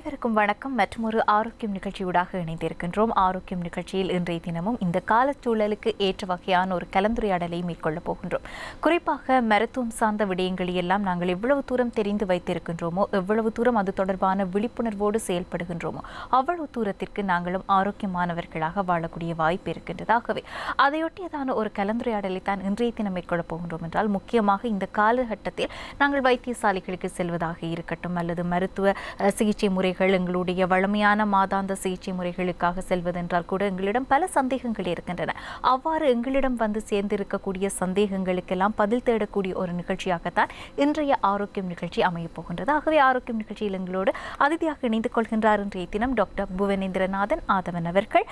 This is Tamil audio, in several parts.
அனைவருக்கும் வணக்கம். மற்றொரு ஆரோக்கியம் நிகழ்ச்சியூடாக இணைந்திருக்கின்றோம். ஆரோக்கியம் நிகழ்ச்சியில் இன்றைய தினமும் இந்த காலச்சூழலுக்கு ஏற்ற வகையான ஒரு கலந்துரையாடலை மேற்கொள்ளப் போகின்றோம். குறிப்பாக மருத்துவம் சார்ந்த விடயங்களை எல்லாம் நாங்கள் எவ்வளவு தூரம் தெரிந்து வைத்திருக்கின்றோமோ, எவ்வளவு தூரம் அது தொடர்பான விழிப்புணர்வோடு செயல்படுகின்றோமோ, அவ்வளவு தூரத்திற்கு நாங்களும் ஆரோக்கியமானவர்களாக வாழக்கூடிய வாய்ப்பு இருக்கின்றது. ஆகவே அதையொட்டியதான ஒரு கலந்துரையாடலை தான் இன்றைய தினம் மேற்கொள்ளப் போகின்றோம் என்றால், முக்கியமாக இந்த காலகட்டத்தில் நாங்கள் வைத்தியசாலைகளுக்கு செல்வதாக இருக்கட்டும் அல்லது மருத்துவ சிகிச்சை முறைகள், எங்களுடைய வழமையான மாதாந்த சிகிச்சை முறைகளுக்காக செல்வதென்றால் கூட எங்களிடம் பல சந்தேகங்கள் இருக்கின்றன. அவ்வாறு எங்களிடம் வந்து சேர்ந்திருக்கக்கூடிய சந்தேகங்களுக்கெல்லாம் பதில் தேடக்கூடிய ஒரு நிகழ்ச்சியாகத்தான் இன்றைய ஆரோக்கியம் நிகழ்ச்சி அமையப் போகின்றது. ஆகவே ஆரோக்கியம் நிகழ்ச்சியில் எங்களோடு அதிதியாக இணைந்து கொள்கின்றார் இன்றைய தினம் டாக்டர் புவனேந்திரநாதன் ஆதவன் அவர்கள்.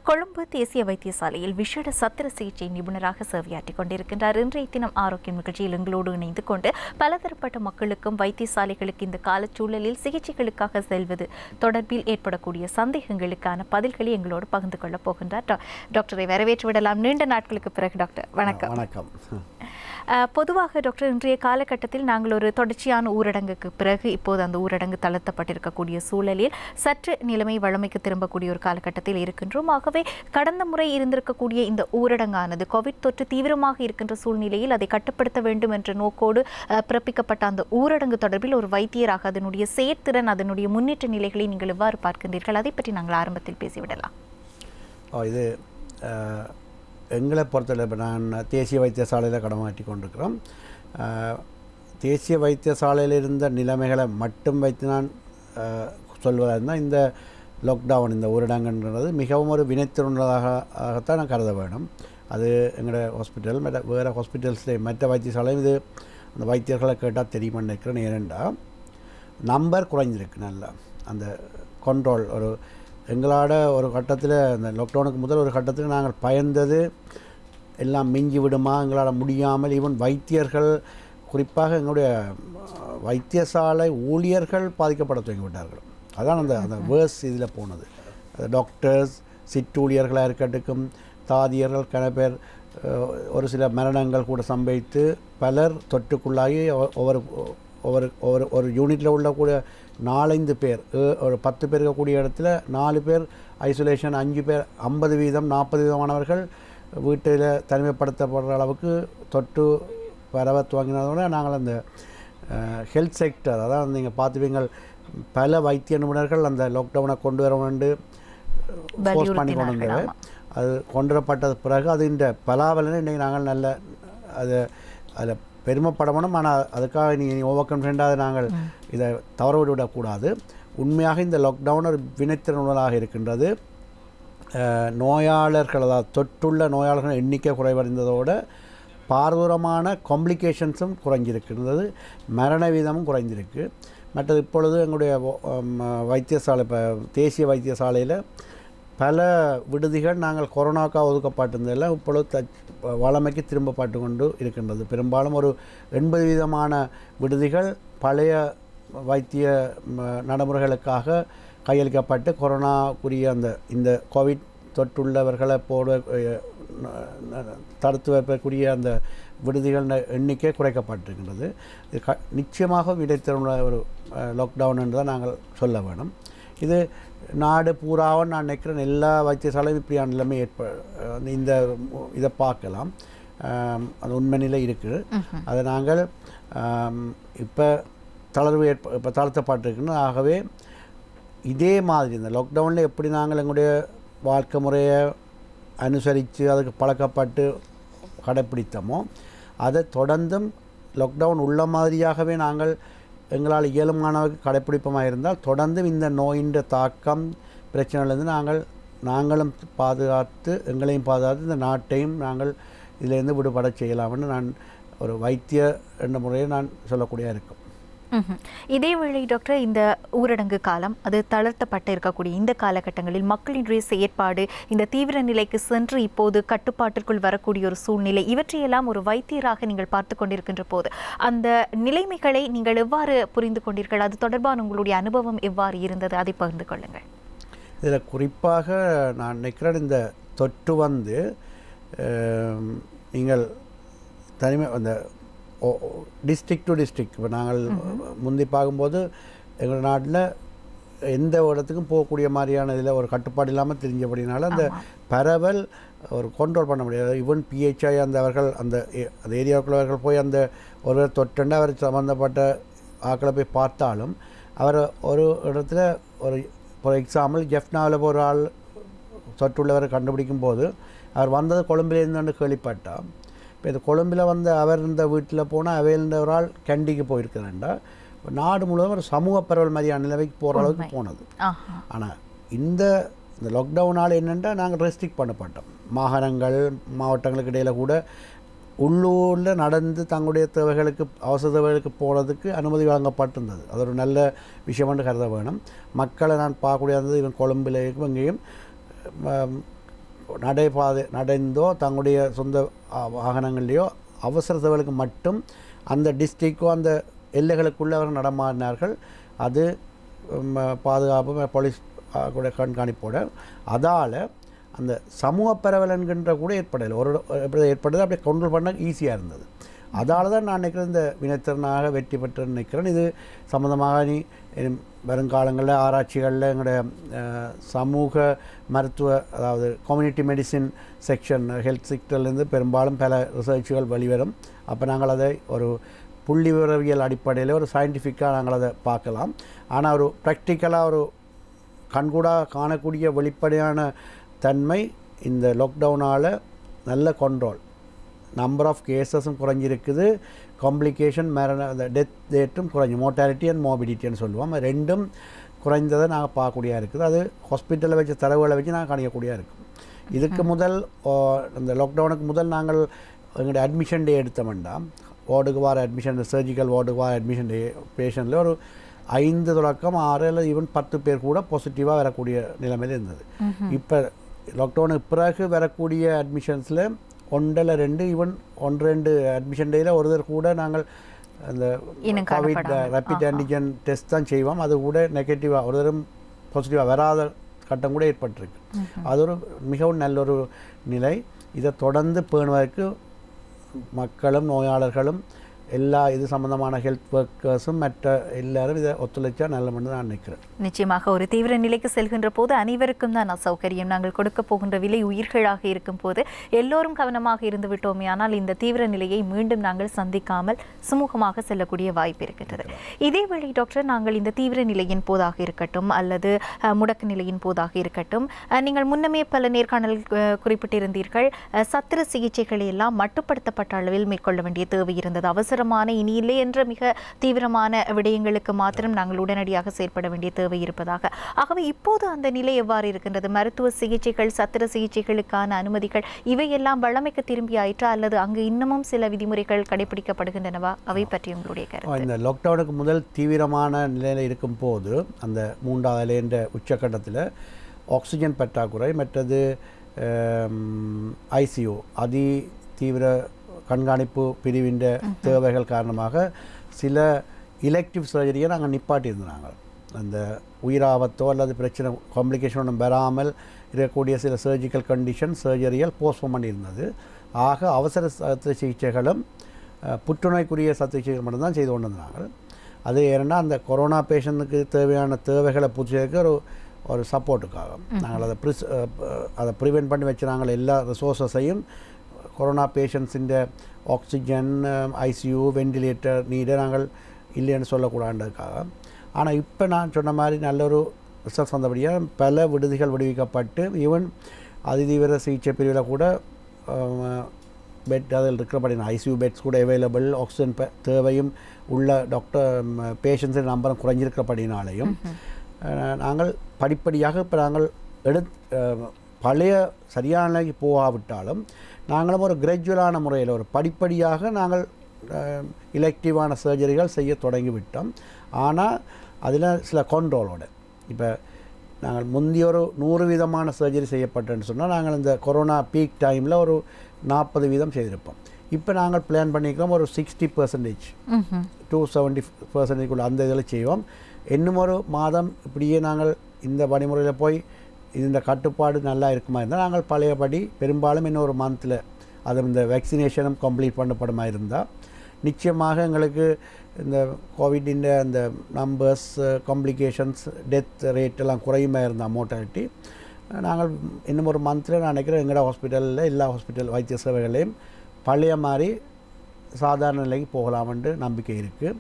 கொழும்பு தேசிய வைத்தியசாலையில் விசேட சத்திர சிகிச்சை நிபுணராக சேவையாற்றிக் கொண்டிருக்கின்றார். இன்றைய தினம் ஆரோக்கியம் நிகழ்ச்சியில் எங்களோடு இணைந்து கொண்டு பலதரப்பட்ட மக்களுக்கும் வைத்தியசாலைகளுக்கு இந்த காலச்சூழலில் சிகிச்சைகளுக்காக செல்வது தொடர்பில் ஏற்படக்கூடிய சந்தேகங்களுக்கான பதில்களை எங்களோடு பகிர்ந்து கொள்ளப் போகின்றார். டாக்டரை வரவேற்று விடலாம். நீண்ட நாட்களுக்கு பிறகு டாக்டர் வணக்கம். வணக்கம். பொதுவாக டாக்டர், இன்றைய காலகட்டத்தில் நாங்கள் ஒரு தொடர்ச்சியான ஊரடங்குக்கு பிறகு இப்போது அந்த ஊரடங்கு தளர்த்தப்பட்டிருக்கக்கூடிய சூழலில் சற்று நிலைமை வழமைக்கு திரும்பக்கூடிய ஒரு காலகட்டத்தில் இருக்கின்றோம். ஆகவே கடந்த முறை இருந்திருக்கக்கூடிய இந்த ஊரடங்கானது கோவிட் தொற்று தீவிரமாக இருக்கின்ற சூழ்நிலையில் அதை கட்டுப்படுத்த வேண்டும் என்ற நோக்கோடு பிறப்பிக்கப்பட்ட அந்த ஊரடங்கு தொடர்பில் ஒரு வைத்தியராக அதனுடைய செயற்திறன், அதனுடைய முன்னேற்ற நிலைகளை நீங்கள் எவ்வாறு பார்க்கின்றீர்கள்? அதை பற்றி நாங்கள் ஆரம்பத்தில் பேசிவிடலாம். இது எங்களை பொறுத்தவரை இப்போ நான் தேசிய வைத்தியசாலையில் கடமாற்றி கொண்டிருக்கிறோம். தேசிய வைத்தியசாலையில் இருந்த நிலைமைகளை மட்டும் வைத்து நான் சொல்வதாக இருந்தால், இந்த லாக்டவுன், இந்த ஊரடங்குன்றது மிகவும் ஒரு வினைத்திறனாகத்தான் நான் கருத வேணும். அது எங்களோட ஹாஸ்பிட்டல் வேறு ஹாஸ்பிட்டல்ஸ்லேயே மற்ற வைத்தியசாலையும் இது அந்த வைத்தியர்களை கேட்டால் தெரியுமா நினைக்கிறேன். ஏனெண்டா நம்பர் குறைஞ்சிருக்கு. நல்லா அந்த கண்ட்ரோல் ஒரு எங்களோட ஒரு கட்டத்தில் அந்த லாக்டவுனுக்கு முதல் ஒரு கட்டத்தில் நாங்கள் பயந்தது எல்லாம் மிஞ்சி விடுமா, எங்களால் முடியாமல் ஈவன் வைத்தியர்கள், குறிப்பாக எங்களுடைய வைத்தியசாலை ஊழியர்கள் பாதிக்கப்பட துவங்கிவிட்டார்கள். அதான் அந்த வேர்ஸ் இதில் போனது. டாக்டர்ஸ், சிற்றூழியர்களாக இருக்கட்டும், தாதியர்கள், கன பேர், ஒரு சில மரணங்கள் கூட சம்பவித்து பலர் தொற்றுக்குள்ளாகி ஒரு யூனிட்டில் உள்ள கூட 4-5 பேர், ஒரு 10 பேர் இருக்கக்கூடிய இடத்துல 4 பேர் ஐசோலேஷன், 5 பேர், 50%, 40%மானவர்கள் வீட்டில் தனிமைப்படுத்தப்படுற அளவுக்கு தொற்று பரவ துவங்கினதோட நாங்கள் அந்த ஹெல்த் செக்டர், அதான் நீங்கள் பார்த்துவீங்கள், பல வைத்திய நிபுணர்கள் அந்த லாக்டவுனை கொண்டு வர வேண்டும் ஃபோர்ஸ் பண்ணி கொண்டு வந்தது. அது கொண்டு வரப்பட்டது பிறகு அது இந்த பலாவலனை இன்றைக்கி நாங்கள் நல்ல அதில் பெருமைப்படணும். ஆனால் அதுக்காக நீங்கள் ஓவர் கான்ஃபிடென்ட்டாக நாங்கள் இதை தவற விடக்கூடாது. உண்மையாக இந்த லாக்டவுன் ஒரு வினைத்திறனாக இருக்கின்றது. நோயாளர்கள், அதாவது தொற்றுள்ள நோயாளர்கள் எண்ணிக்கை குறைவடைந்ததோடு பாரதூரமான காம்ப்ளிகேஷன்ஸும் குறைஞ்சிருக்கின்றது, மரண வீதமும் குறைஞ்சிருக்கு. மற்றது இப்பொழுது எங்களுடைய வைத்தியசாலை, இப்போ தேசிய வைத்தியசாலையில் பல விடுதிகள் நாங்கள் கொரோனாக்காக ஒதுக்கப்பட்டிருந்ததில் இப்பொழுது வளமைக்கு திரும்பப்பட்டு கொண்டு இருக்கின்றது. பெரும்பாலும் ஒரு 80% விடுதிகள் பழைய வைத்திய நடைமுறைகளுக்காக கையளிக்கப்பட்டு கொரோனாக்குரிய இந்த கோவிட் தொற்றுள்ளவர்களை தடுத்து வைக்கக்கூடிய அந்த விடுதிகள் எண்ணிக்கை குறைக்கப்பட்டிருக்கின்றது. இது நிச்சயமாக விடைத்திறனுள்ள ஒரு லாக்டவுன் என்று தான் நாங்கள் சொல்ல வேணும். இது நாடு பூராவும் நான் நினைக்கிறேன் எல்லா வைத்தியசாலையும் இப்படியான நிலைமை இதை பார்க்கலாம். அது உண்மை நிலை இருக்குது. அதை நாங்கள் இப்போ இப்போ தளர்த்தப்பட்டிருக்குன்னு. ஆகவே இதே மாதிரி இந்த லாக்டவுனில் எப்படி நாங்கள் எங்களுடைய வாழ்க்கை முறையை அனுசரித்து அதுக்கு பழக்கப்பட்டு கடைப்பிடித்தோமோ, அதை தொடர்ந்தும் லாக்டவுன் உள்ள மாதிரியாகவே நாங்கள் எங்களால் இயலுமானவர்கள் கடைப்பிடிப்பமாக இருந்தால் தொடர்ந்தும் இந்த நோயின் தாக்கம் பிரச்சனையிலேருந்து நாங்களும் பாதுகாத்து, எங்களையும் பாதுகாத்து, இந்த நாட்டையும் நாங்கள் இதிலேருந்து விடுபட செய்யலாம்னு நான் ஒரு வைத்திய என்ற முறையில் நான் சொல்லக்கூடிய இருக்கும். இதேவேளை டாக்டர், இந்த ஊரடங்கு காலம் அது தளர்த்தப்பட்டு இருக்கக்கூடிய இந்த காலகட்டங்களில் மக்களினுடைய செயற்பாடு இந்த தீவிர நிலைக்கு சென்று இப்போது கட்டுப்பாட்டிற்குள் வரக்கூடிய ஒரு சூழ்நிலை, இவற்றையெல்லாம் ஒரு வைத்தியராக நீங்கள் பார்த்து கொண்டிருக்கின்ற போது அந்த நிலைமைகளை நீங்கள் எவ்வாறு புரிந்து கொண்டீர்கள்? அது தொடர்பான உங்களுடைய அனுபவம் எவ்வாறு இருந்தது? அதை பகிர்ந்து கொள்ளுங்கள். இதில் குறிப்பாக நான் நினைக்கிறேன், இந்த தொற்று வந்து நீங்கள் தனிமை அந்த டிஸ்ட்ரிக்ட் டு டிஸ்ட்ரிக்ட், இப்போ நாங்கள் முந்தி பார்க்கும்போது எங்கள் நாட்டில் எந்த இடத்துக்கும் போகக்கூடிய மாதிரியான இதில் ஒரு கட்டுப்பாடு இல்லாமல் தெரிஞ்சபடினால அந்த பரவல் ஒரு கண்ட்ரோல் பண்ண முடியாது. ஈவன் பிஹெச்ஐ அந்த அவர்கள் அந்த ஏரியாவுக்குள்ளவர்கள் போய் அந்த ஒரு தொட்டுண்டு அவர் சம்மந்தப்பட்ட ஆக்களை போய் பார்த்தாலும் அவர் ஒரு இடத்துல ஒரு ஃபார் எக்ஸாம்பிள் ஜெஃப்னாவில் ஒரு ஆள் தொற்றுள்ளவரை கண்டுபிடிக்கும் போது அவர் வந்தது கொழும்பிலேருந்து கேள்விப்பட்டால், இப்போ இந்த கொழும்பில் வந்து அவர் இந்த வீட்டில் போனால் அவையில் ஒரு ஆள் கேண்டிக்கு போயிருக்கிறேன்டா நாடு முழுவதும் ஒரு சமூக பரவல் மாதிரியான நிலைமைக்கு போகிற அளவுக்கு போனது. ஆனால் இந்த லாக்டவுனால் என்னென்னா நாங்கள் ரெஸ்ட்ரிக்ட் பண்ணப்பட்டோம். மாகாணங்கள் மாவட்டங்களுக்கு இடையில் கூட உள்ளூரில் நடந்து தங்களுடைய தேவைகளுக்கு அவசர தேவைகளுக்கு போகிறதுக்கு அனுமதி வழங்கப்பட்டிருந்தது. அது ஒரு நல்ல விஷயம்னு கருத வேணும். மக்களை நான் பார்க்கக்கூடியது இவன் கொழும்பிலேயும் இங்கேயும் நடைந்தோ தங்களுடைய சொந்த வாகனங்கள்லேயோ அவசர தேவைகளுக்கு மட்டும் அந்த டிஸ்ட்ரிக்டோ அந்த எல்லைகளுக்குள்ளே அவர்கள் நடமாடினார்கள். அது பாதுகாப்பு போலீஸ் கூட கண்காணிப்போட அதால் அந்த சமூக பரவல் என்கின்ற கூட ஏற்படலை. ஒரு ஏற்பட்டது அப்படியே கண்ட்ரோல் பண்ண ஈஸியாக இருந்தது. அதால் தான் நான் நினைக்கிறேன் இந்த வினைத்திறனாக வெற்றி பெற்று நினைக்கிறேன். இது சம்மந்தமாக நீ வருங்காலங்களில் ஆராய்ச்சிகளில் எங்களுடைய சமூக மருத்துவ அதாவது கம்யூனிட்டி மெடிசின் செக்ஷன் ஹெல்த் செக்டர்லேருந்து பெரும்பாலும் பல ரிசர்ச்சுகள் வெளிவரும். அப்போ நாங்கள் அதை ஒரு புள்ளி விவரவியல் அடிப்படையில் ஒரு சயின்டிஃபிக்காக நாங்கள் அதை பார்க்கலாம். ஆனால் ஒரு ப்ராக்டிக்கலாக ஒரு கண்கூடாக காணக்கூடிய வெளிப்படையான தன்மை இந்த லாக்டவுனால் நல்ல கண்ட்ரோல், நம்பர் ஆஃப் கேஸஸும் குறைஞ்சிருக்குது, காம்ப்ளிகேஷன் டெத் ரேட்டும் குறைஞ்சி, மோர்டாலிட்டி அண்ட் மோபிடிட்டின்னு சொல்லுவோம், ரெண்டும் குறைந்ததை நாங்கள் பார்க்கக்கூடியா இருக்குது. அது ஹாஸ்பிட்டலில் வச்ச தரவுகளை வச்சு நாங்கள் காணிக்கக்கூடியா இருக்கும். இதுக்கு முதல் இந்த லாக்டவுனுக்கு முதல் நாங்கள் எங்களுடைய அட்மிஷன் டே எடுத்தோம்னா வார்டுக்கு வார அட்மிஷன் சர்ஜிக்கல் வார்டுக்கு வார அட்மிஷன் டே பேஷண்ட்டில் ஒரு 5 தொடக்கம் 6 அல்லது ஈவன் 10 பேர் கூட பாசிட்டிவாக வரக்கூடிய நிலைமையில் இருந்தது. இப்போ லாக்டவுனுக்கு பிறகு வரக்கூடிய அட்மிஷன்ஸில் 1 இல்ல 2 ஈவன் 1-2 அட்மிஷன் டேயில் ஒருத்தர் கூட நாங்கள் அந்த கோவிட் ரேபிட் ஆன்டிஜன் டெஸ்ட் தான் செய்வோம். அது கூட நெகட்டிவாக ஒருத்தரும் பாசிட்டிவாக வராத கட்டம் கூட ஏற்பட்டிருக்கு. அது ஒரு மிகவும் நல்ல ஒரு நிலை. இதை தொடர்ந்து பேணுவதற்கு மக்களும் நோயாளர்களும் எல்லா இது சம்பந்தமான ஹெல்த் ஒர்க்கர்ஸும் மற்ற எல்லாரும் இதை ஒத்துழைச்சா நல்லமென்று நான் நினைக்கிறேன். நிச்சயமாக ஒரு தீவிர நிலைக்கு செல்கின்ற போது அனைவருக்கும் தான் அசௌகரியம். நாங்கள் கொடுக்க போகின்ற விலை உயிர்களாக இருக்கும் போது எல்லோரும் கவனமாக இருந்து விட்டோமே ஆனால் இந்த தீவிர நிலையை மீண்டும் நாங்கள் சந்திக்காமல் சுமூகமாக செல்லக்கூடிய வாய்ப்பு இருக்கின்றது. இதேவேளை டாக்டர், நாங்கள் இந்த தீவிர நிலையின் போதாக இருக்கட்டும் அல்லது முடக்கு நிலையின் போதாக இருக்கட்டும், நீங்கள் முன்னமே பல நேர்காணல் குறிப்பிட்டிருந்தீர்கள், சத்திர சிகிச்சைகளை எல்லாம் மட்டுப்படுத்தப்பட்ட அளவில் மேற்கொள்ள வேண்டிய தேவை இருந்தது. அவசரமான இனி இல்லை என்ற மிக தீவிரமான விடயங்களுக்கு மாத்திரம் நாங்கள் உடனடியாக செயல்பட வேண்டிய தேவை இருப்பதாக. ஆகவே இப்போது அந்த நிலை எவ்வாறு இருக்கின்றது? மருத்துவ சிகிச்சைகள், சத்திர சிகிச்சைகளுக்கான அனுமதிகள் இவையெல்லாம் வழமைக்கு திரும்பி ஆயிற்றா அல்லது அங்கு இன்னமும் சில விதிமுறைகள் கடைபிடிக்கப்படுகின்றனவா? அவை பற்றி உங்களுடைய கருத்து. இந்த லாக்டவுனுக்கு முதல் தீவிரமான நிலையில் இருக்கும் போது அந்த 3வது அலை என்ற உச்சக்கட்டத்தில் ஆக்சிஜன் பற்றாக்குறை, மற்றது ஐசியூ அதி தீவிர கண்காணிப்பு பிரிவின் தேவைகள் காரணமாக சில எலெக்டிவ் சர்ஜரியை நாங்கள் நிப்பாட்டியிருந்தாங்க. அந்த உயிராபத்தோ அல்லது பிரச்சனை காம்ப்ளிகேஷன் ஒன்றும் வராமல் இருக்கக்கூடிய சில சர்ஜிக்கல் கண்டிஷன் சர்ஜரிகள் போஸ்ட்போன் பண்ணியிருந்தது. ஆக அவசர சத்திர சிகிச்சைகளும் புற்றுநோய்க்குரிய சத்திர சிகிச்சை மட்டும்தான் செய்து கொண்டு இருந்தாங்க. அது ஏன்னா அந்த கொரோனா பேஷண்ட்டுக்கு தேவையான தேவைகளை பூர்த்தி ஒரு சப்போர்ட்டுக்காக நாங்கள் அதை ப்ரிவென்ட் பண்ணி வச்சு நாங்கள் எல்லா ரிசோர்ஸஸையும் கொரோனா பேஷண்ட்ஸின் ஆக்சிஜன், ஐசியூ, வெண்டிலேட்டர் நீடை நாங்கள் இல்லைன்னு சொல்லக்கூடாதுக்காக. ஆனால் இப்போ நான் சொன்ன மாதிரி நல்ல ஒரு ரிசல்ட்ஸ் வந்தபடியாக பல விடுதிகள் விடுவிக்கப்பட்டு ஈவன் அதிதீவிர சிகிச்சை பிரிவில் கூட பெட் அதில் இருக்கிறபடினா ஐசியூ பெட்ஸ் கூட அவைலபிள், ஆக்சிஜன் தேவையும் உள்ள டாக்டர் பேஷண்ட்ஸின் நம்பரும் குறைஞ்சிருக்கிறபடினாலையும் நாங்கள் படிப்படியாக இப்போ நாங்கள் பழைய சரியான நிலைக்கு போகாவிட்டாலும் நாங்களும் ஒரு கிராஜுவலான முறையில் ஒரு படிப்படியாக நாங்கள் எலெக்டிவான சர்ஜரிகள் செய்ய தொடங்கிவிட்டோம். ஆனால் அதில் சில கண்ட்ரோலோடு இப்போ நாங்கள் முந்தைய ஒரு 100% சர்ஜரி செய்யப்பட்டேன்னு சொன்னால் நாங்கள் இந்த கொரோனா பீக் டைமில் ஒரு 40% செய்திருப்போம். இப்போ நாங்கள் பிளான் பண்ணிக்கிறோம் ஒரு 60% to 70% அந்த இதில் செய்வோம். இன்னும் ஒரு மாதம் இப்படியே நாங்கள் இந்த வழிமுறையில் போய் இந்த கட்டுப்பாடு நல்லா இருக்குமா இருந்தால் நாங்கள் பழையபடி பெரும்பாலும் இன்னும் ஒரு மந்தில் அது இந்த வேக்சினேஷனும் கம்ப்ளீட் பண்ணப்படுமா இருந்தால் நிச்சயமாக எங்களுக்கு இந்த கோவிடின் அந்த நம்பர்ஸ் காம்ப்ளிகேஷன்ஸ் டெத் ரேட் எல்லாம் குறையுமா இருந்தால் மோர்டாலிட்டி நாங்கள் இன்னும் ஒரு மந்தில் நான் நினைக்கிறேன் எங்களோட ஹாஸ்பிட்டலில் எல்லா ஹாஸ்பிட்டல் வைத்திய சேவைகளையும் பழைய மாதிரி சாதாரண நிலைக்கு போகலாம்னு நம்பிக்கை இருக்குது.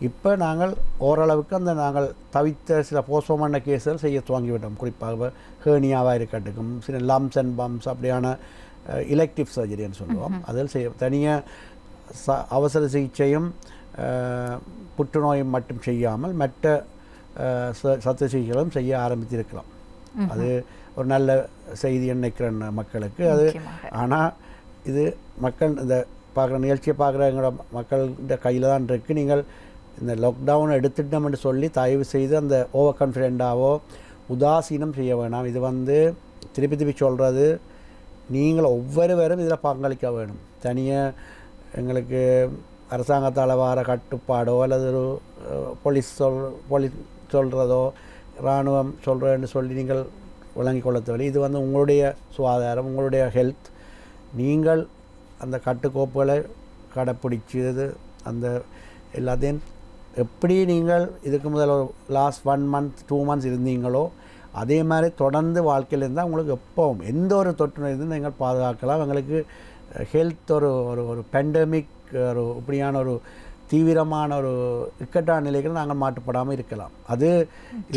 இப்போ நாங்கள் ஓரளவுக்கு அந்த நாங்கள் தவித்த சில போஸ்ட்மார்ட்ட கேஸுகள் செய்ய துவங்கிவிட்டோம். குறிப்பாக ஹேர்னியாவாக இருக்கட்டும், சில லம்ஸ் அண்ட் பம்ப்ஸ் அப்படியான எலெக்டிவ் சர்ஜரின்னு சொல்லுவோம். அதில் தனியாக அவசர சிகிச்சையும் புற்றுநோயும் மட்டும் செய்யாமல் மற்ற சத்த சிகிச்சைகளும் செய்ய ஆரம்பித்திருக்கலாம். அது ஒரு நல்ல செய்தி நினைக்கிறேன் மக்களுக்கு. அது ஆனால் இது மக்கள் இந்த பார்க்குற நிகழ்ச்சியை பார்க்குற எங்களோட மக்கள்கிட்ட கையில் தான் இருக்குது. நீங்கள் இந்த லாக்டவுன் எடுத்துட்டோம்னு சொல்லி தயவு செய்து அந்த ஓவர் கான்ஃபிடென்ட்டாவோ உதாசீனம் செய்ய வேணாம். இது திருப்பி திருப்பி சொல்கிறது, நீங்கள் ஒவ்வொருவரும் இதில் பங்களிக்க வேணும். தனியாக எங்களுக்கு அரசாங்கத்தால் வர கட்டுப்பாடோ அல்லது ஒரு போலீஸ் சொல்கிறதோ இராணுவம் சொல்கிறேன்னு சொல்லி நீங்கள் விளங்கிக் கொள்ள தேவை. இது உங்களுடைய சுகாதாரம், உங்களுடைய ஹெல்த். நீங்கள் அந்த கட்டுக்கோப்புகளை கடைப்பிடிச்சது அந்த எல்லாத்தையும் எப்படி நீங்கள் இதுக்கு முதல் ஒரு லாஸ்ட் 1 month 2 months இருந்தீங்களோ அதே மாதிரி தொடர்ந்து வாழ்க்கையில் இருந்தால் உங்களுக்கு எப்பவும் எந்த ஒரு தொற்று இருந்து நீங்கள் பாதுகாக்கலாம். எங்களுக்கு ஹெல்த் ஒரு பேண்டமிக் ஒரு இப்படியான ஒரு தீவிரமான ஒரு இக்கட்டான நிலைகள் நாங்கள் மாட்டுப்படாமல் இருக்கலாம். இது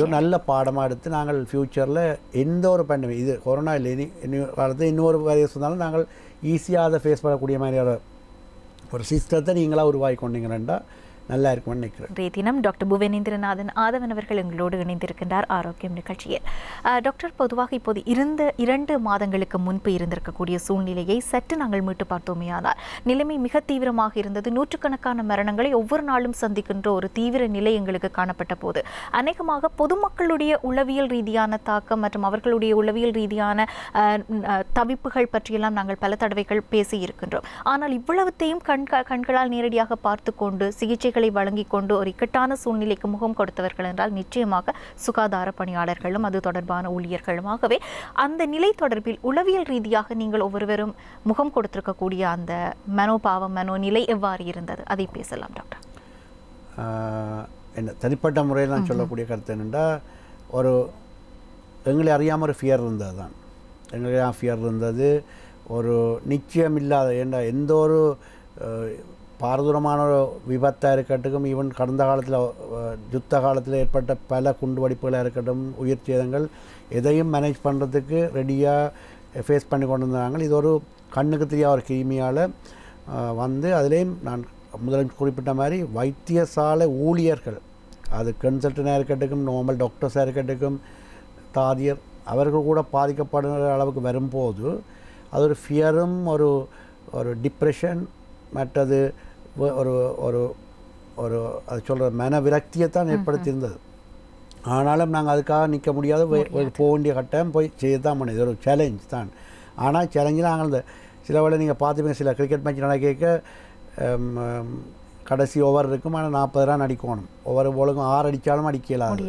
ஒரு நல்ல பாடமாக எடுத்து நாங்கள் ஃப்யூச்சரில் எந்த ஒரு பேண்டமிக் இது கொரோனா இல்லை இனி காலத்தில் இன்னொரு வைரஸ் இருந்தாலும் நாங்கள் ஈஸியாக அதை ஃபேஸ் பண்ணக்கூடிய மாதிரியான ஒரு சிஸ்டத்தை நீங்களாக உருவாக்கி கொண்டீங்கன்னா நல்லா இருக்கும்னு நினைக்கிறேன். இன்றைய தினம் டாக்டர் புவனேந்திரநாதன் ஆதவன் அவர்கள் எங்களோடு இணைந்திருக்கின்றார் ஆரோக்கியம் நிகழ்ச்சியில். டாக்டர், பொதுவாக இப்போது 2 மாதங்களுக்கு முன்பு இருந்திருக்கக்கூடிய சூழ்நிலையை சற்று நாங்கள் மீட்டு பார்த்தோமேயானால் நிலைமை மிக தீவிரமாக இருந்தது. நூற்றுக்கணக்கான மரணங்களை ஒவ்வொரு நாளும் சந்திக்கின்ற ஒரு தீவிர நிலை எங்களுக்கு காணப்பட்ட போது அநேகமாக பொதுமக்களுடைய உளவியல் ரீதியான தாக்கம் மற்றும் அவர்களுடைய உளவியல் ரீதியான தவிப்புகள் பற்றியெல்லாம் நாங்கள் பல தடவைகள் பேசி இருக்கின்றோம். ஆனால் இவ்வளவுத்தையும் கண்களால் நேரடியாக பார்த்து கொண்டு சிகிச்சை வழங்கிக் கொண்டு ஒரு இக்கட்டான சூழ்நிலைக்கு முகம் கொடுத்தவர்கள் என்றால் நிச்சயமாக சுகாதார பணியாளர்களும் அது தொடர்பான ஊழியர்களுமாகவே அந்த நிலை தொடர்பில் உளவியல் ரீதியாக நீங்கள் ஒவ்வொருவரும் முகம் கொடுத்திருக்கக்கூடிய அந்த மனோபாவம் மனோநிலை எவ்வாறு இருந்தது, அதை பேசலாம் டாக்டர். என்ன தனிப்பட்ட முறையில் நான் சொல்லக்கூடிய கருத்து என்னென்னா, ஒரு எங்களை அறியாமல் ஒரு ஃபியர் இருந்தது தான். எங்களுக்கு ஃபியர் இருந்தது, ஒரு நிச்சயம் இல்லாத எந்த ஒரு பாரதூரமான ஒரு விபத்தாக இருக்கட்டும், ஈவன் கடந்த காலத்தில் யுத்த காலத்தில் ஏற்பட்ட பல குண்டுவெடிப்புகளாக இருக்கட்டும், உயிர் சேதங்கள் எதையும் மேனேஜ் பண்ணுறதுக்கு ரெடியாக ஃபேஸ் பண்ணி கொண்டு வந்தாங்க. இது ஒரு கண்ணுக்கு தெரியாத ஒரு கிருமியால் அதுலேயும் நான் முதலில் குறிப்பிட்ட மாதிரி வைத்தியசாலை ஊழியர்கள், அது கன்சல்டனாக இருக்கட்டும், நார்மல் டாக்டர்ஸாக இருக்கட்டும், தாதியர், அவர்கள் கூட பாதிக்கப்படுகிற அளவுக்கு வரும்போது அது ஒரு ஃபியரும் ஒரு டிப்ரெஷன், மற்றது ஒரு ஒரு ஒரு அது சொல்கிற மன விரக்தியை தான் ஏற்படுத்தியிருந்தது. ஆனாலும் நாங்கள் அதுக்காக நிற்க முடியாது, போக வேண்டிய கட்டாயம் போய் செய்ய தான் பண்ணது. இது ஒரு சேலஞ்ச் தான். ஆனால் சேலஞ்சில் நாங்கள் இந்த சில வேளை நீங்கள் பார்த்துப்பீங்க, சில கிரிக்கெட் மேட்ச் நடக்க கடைசி ஓவர் இருக்கும், ஆனால் 40 ரன் அடிக்கணும். ஒவ்வொரு போலுக்கும் 6 அடித்தாலும் அடிக்கலாது.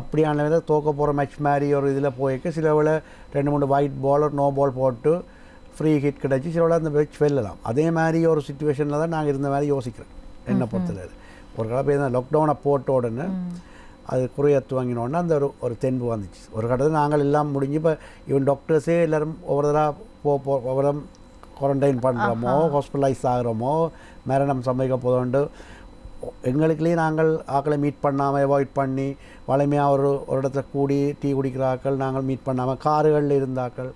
அப்படியான வித தோக்க போகிற மேட்ச் மாதிரி ஒரு இதில் போய்க்க சில வேளை 2-3 ஒயிட் பால் ஒரு நோ பால் போட்டு ஃப்ரீ ஹிட் கிடச்சி சில அந்த மேட்ச் வெல்லலாம். அதே மாதிரி ஒரு சுச்சுவேஷனில் தான் நாங்கள் இருந்த மாதிரி யோசிக்கிறோம். என்னை பொறுத்தல ஒரு கலப்பை லாக்டவுனை போட்ட உடனே அது குறைய துவங்கினோடனே அந்த ஒரு தென்பு வந்துச்சு. ஒரு கட்டத்தில் நாங்கள் எல்லாம் முடிஞ்சு இப்போ ஈவன் டாக்டர்ஸே எல்லோரும் ஒவ்வொரு குவாரண்டைன் பண்ணுறோமோ, ஹாஸ்பிட்டலைஸ் ஆகிறோமோ, மரணம் சம்பவிக்க போதோண்டு எங்களுக்குள்ளேயே நாங்கள் ஆக்களை மீட் பண்ணாமல் அவாய்ட் பண்ணி வலிமையாக ஒரு இடத்துல கூடி டீ குடிக்கிற ஆக்கள் நாங்கள் மீட் பண்ணாமல் காருகளில் இருந்தாக்கள்,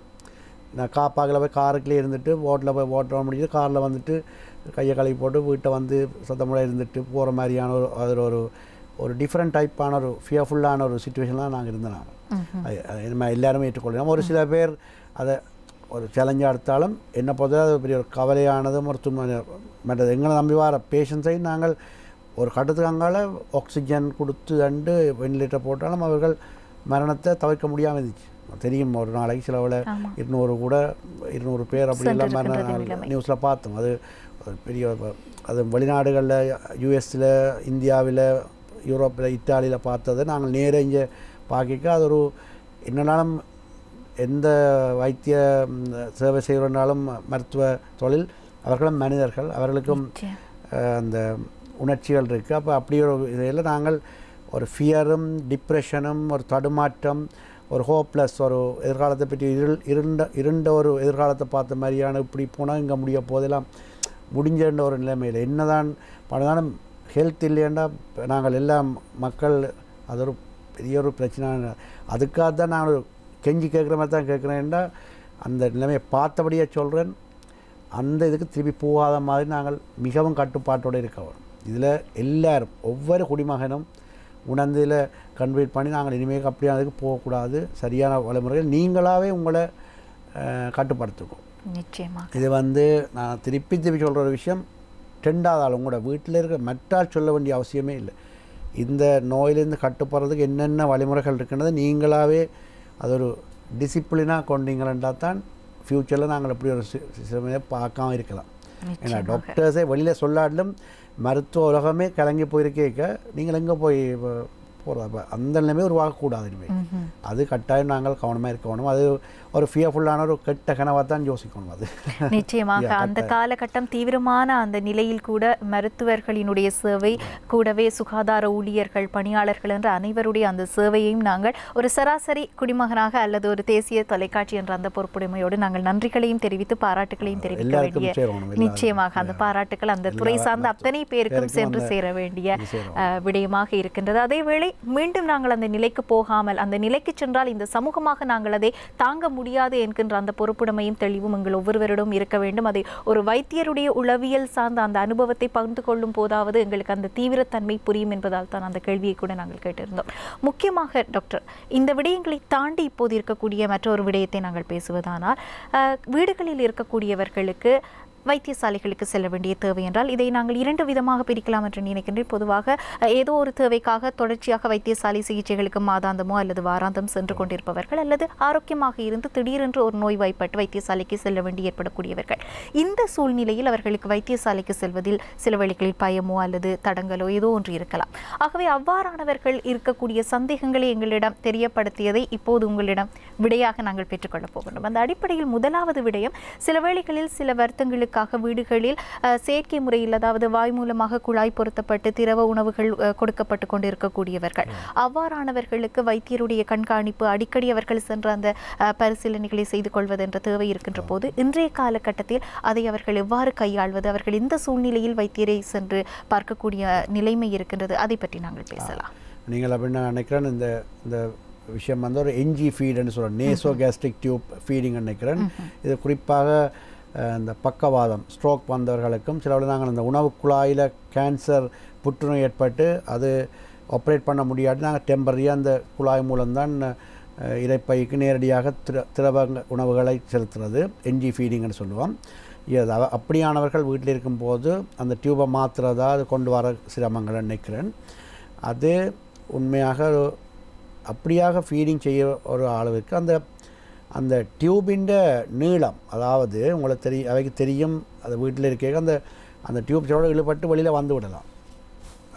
நான் காப்பாக்கில் போய் காருக்குள்ளே இருந்துட்டு ஓட்டில் போய் ஓட்ட முடிஞ்சு காரில் வந்துட்டு கையை கழுவி போட்டு வீட்டை வந்து சத்தமுறை இருந்துட்டு போகிற மாதிரியான அதில் ஒரு டிஃப்ரெண்ட் டைப்பான ஒரு ஃபியர்ஃபுல்லான ஒரு சுச்சுவேஷன்லாம் நாங்கள் இருந்தோம். அது எல்லாருமே ஏற்றுக்கொள்ளலாம். ஒரு சில பேர் அதை ஒரு சேலஞ்சாக எடுத்தாலும் என்னை பொறுத்த அது பெரிய ஒரு கவலையானதும் ஒரு மற்றது எங்களை நம்பி வர பேஷண்ட்ஸையும் நாங்கள் ஒரு கட்டத்துக்கு அங்கால ஆக்சிஜன் கொடுத்து அண்டு வெண்டிலேட்டர் போட்டாலும் அவர்கள் மரணத்தை தவிர்க்க முடியாமல் இருந்துச்சு. தெரியும், ஒரு நாளைக்கு சிலவில் 200 பேர் அப்படியெல்லாம் மரண நியூஸில் பார்த்தோம். அது பெரிய அது வெளிநாடுகளில் யூஎஸில், இந்தியாவில், யூரோப்பில், இத்தாலியில் பார்த்ததை நாங்கள் நேரே இங்கே பார்க்க அது ஒரு என்னன்னாலும் எந்த வைத்திய சேவை செய்கிறனாலும் மருத்துவ தொழில் அவர்களும் மனிதர்கள், அவர்களுக்கும் அந்த உணர்ச்சிகள் இருக்குது. அப்போ அப்படி ஒரு இதில் நாங்கள் ஒரு ஃபியரும் டிப்ரெஷனும் ஒரு தடுமாற்றம் ஒரு ஹோப்லெஸ் ஒரு எதிர்காலத்தை பற்றி இருண்ட ஒரு எதிர்காலத்தை பார்த்த மாதிரியான இப்படி போனால் இங்கே முடிய போதெல்லாம் முடிஞ்ச ஒரு நிலைமையில் என்னதான் பலதானம் ஹெல்த் இல்லையாண்டா நாங்கள் எல்லாம் மக்கள் அது ஒரு பெரிய ஒரு பிரச்சனை. அதுக்காக தான் நான் ஒரு கெஞ்சி கேட்குற மாதிரி தான் கேட்குறேன்டா அந்த நிலைமையை பார்த்தபடியே சொல்கிறேன். அந்த இதுக்கு திருப்பி போகாத மாதிரி நாங்கள் மிகவும் கட்டுப்பாட்டோடு இருக்கோம். இதில் எல்லாரும் ஒவ்வொரு குடிமகனும் உணர்ந்ததில் கன்வீட் பண்ணி நாங்கள் இனிமேல் அப்படியானதுக்கு போகக்கூடாது. சரியான வழிமுறைகள் நீங்களாகவே உங்களை கட்டுப்படுத்துக்கும். நிச்சயமாக இது நான் திருப்பி சொல்கிற ஒரு விஷயம், ரெண்டாவது ஆள் உங்களோட வீட்டில் இருக்கிற மற்றால் சொல்ல வேண்டிய அவசியமே இல்லை. இந்த நோயிலேருந்து கட்டுப்படுறதுக்கு என்னென்ன வழிமுறைகள் இருக்குன்றது நீங்களாகவே அது ஒரு டிசிப்ளினாக கொண்டீங்களா தான் ஃப்யூச்சரில் நாங்கள் எப்படி ஒரு சிறுமையை பார்க்காம இருக்கலாம். ஏன்னா டாக்டர்ஸே வெளியில் சொல்லாட்டிலும் மருத்துவ உலகமே கலங்கி போயிருக்கேக்க நீங்கள் எங்கே போய் போகிறதா அந்த நிலைமை உருவாகக்கூடாது. இனிமேல் அது கட்டாயம் நாங்கள் கவனமாக இருக்கணும். அது ஒரு ஃபியர்ஃபுல்லான ஒரு கெட்ட கனவாக தான் யோசிக்கணும். அது நிச்சயமாக அந்த காலகட்டம் தீவிரமான அந்த நிலையில் கூட மருத்துவர்களினுடைய சேவை கூடவே சுகாதார ஊழியர்கள் பணியாளர்கள் என்ற அனைவருடைய அந்த சேவையையும் நாங்கள் ஒரு சராசரி குடிமகனாக அல்லது ஒரு தேசிய தொலைக்காட்சி என்ற அந்த பொறுப்புடைமையோடு நாங்கள் நன்றிகளையும் தெரிவித்து பாராட்டுகளையும் தெரிவிக்க வேண்டிய நிச்சயமாக அந்த பாராட்டுகள் அந்த துறை சார்ந்த அத்தனை பேருக்கும் சென்று சேர வேண்டிய விடயமாக இருக்கின்றது. அதேவேளை மீண்டும் நாங்கள் அந்த நிலைக்கு போகாமல் அந்த நிலைக்கு சென்றால் இந்த சமூகமாக நாங்கள் அதை தாங்க முடியாது என்கின்ற அந்த பொறுப்புடைமையும் தெளிவும் எங்கள் ஒவ்வொருவரிடம் இருக்க வேண்டும். அதை ஒரு வைத்தியருடைய உளவியல் சார்ந்த அந்த அனுபவத்தை பகிர்ந்து கொள்ளும் போதாவது எங்களுக்கு அந்த தீவிரத்தன்மை புரியும் என்பதால் தான் அந்த கேள்வியை கூட நாங்கள் கேட்டிருந்தோம். முக்கியமாக டாக்டர், இந்த விடயங்களை தாண்டி இப்போது இருக்கக்கூடிய மற்றொரு விடயத்தை நாங்கள் பேசுவதானால் வீடுகளில் இருக்கக்கூடியவர்களுக்கு வைத்தியசாலைகளுக்கு செல்ல வேண்டிய தேவை என்றால் இதை நாங்கள் இரண்டு விதமாக பிரிக்கலாம் என்று நினைக்கின்றேன். பொதுவாக ஏதோ ஒரு தேவைக்காக தொடர்ச்சியாக வைத்தியசாலை சிகிச்சைகளுக்கு மாதாந்தமோ அல்லது வாராந்தம் சென்று கொண்டிருப்பவர்கள் அல்லது ஆரோக்கியமாக இருந்து திடீரென்று ஒரு நோய் வாய்ப்பட்டு வைத்தியசாலைக்கு செல்ல வேண்டி ஏற்படக்கூடியவர்கள். இந்த சூழ்நிலையில் அவர்களுக்கு வைத்தியசாலைக்கு செல்வதில் சில வேளைகளில் பயமோ அல்லது தடங்களோ ஏதோ ஒன்று இருக்கலாம். ஆகவே அவ்வாறானவர்கள் இருக்கக்கூடிய சந்தேகங்களை எங்களிடம் தெரியப்படுத்தியதை இப்போது உங்களிடம் விடையாக நாங்கள் பெற்றுக்கொள்ளப் போகின்றோம். அந்த அடிப்படையில் முதலாவது விடயம், சில வேளைகளில் சில வருத்தங்களுக்கு வீடுகளில் செயற்கை முறையில் அதாவது வாய் மூலமாக குழாய் பொருத்தப்பட்டு திரவ உணவுகள் கொடுக்கப்பட்டு கொண்டிருக்கக்கூடியவர்கள், அவ்வாறானவர்களுக்கு வைத்தியருடைய கண்காணிப்பு அடிக்கடி அவர்கள் சென்ற அந்த பரிசீலனைகளை செய்து கொள்வது என்ற தேவை இருக்கின்ற போது இன்றைய காலகட்டத்தில் அதை அவர்கள் எவ்வாறு கையாள்வது, அவர்கள் இந்த சூழ்நிலையில் வைத்தியரை சென்று பார்க்கக்கூடிய நிலைமை இருக்கின்றது, அதை பற்றி நாங்கள் பேசலாம். நீங்கள் அப்படின்னு நினைக்கிறேன் இந்த விஷயம் ஒரு என்ஜி ஃபீடுன்னு சொல்கிறேன், நேசோ கேஸ்ட்ரிக் டியூப் ஃபீடிங் நினைக்கிறேன். இது குறிப்பாக இந்த பக்கவாதம் ஸ்ட்ரோக் வந்தவர்களுக்கும் சில நாங்கள் இந்த உணவு குழாயில் கேன்சர் புற்றுநோய் ஏற்பட்டு அது ஆப்ரேட் பண்ண முடியாது, நாங்கள் டெம்பரரியாக அந்த குழாய் மூலம்தான் இறைப்பைக்கு நேரடியாக திரவ உணவுகளை செலுத்துறது என்ஜி ஃபீடிங்னு சொல்லுவோம். அப்படியானவர்கள் வீட்டில் இருக்கும்போது அந்த டியூபை மாற்றுறதா அது கொண்டு வர சிரமங்களை நினைக்கிறேன். அது உண்மையாக அப்படியாக ஃபீடிங் செய்ய ஒரு அளவுக்கு அந்த டியூபின் நீளம், அதாவது உங்களுக்கு அவைக்கு தெரியும் அது வீட்டில் இருக்க அந்த டியூப் சோட இழுபட்டு வெளியில் வந்து விடலாம்.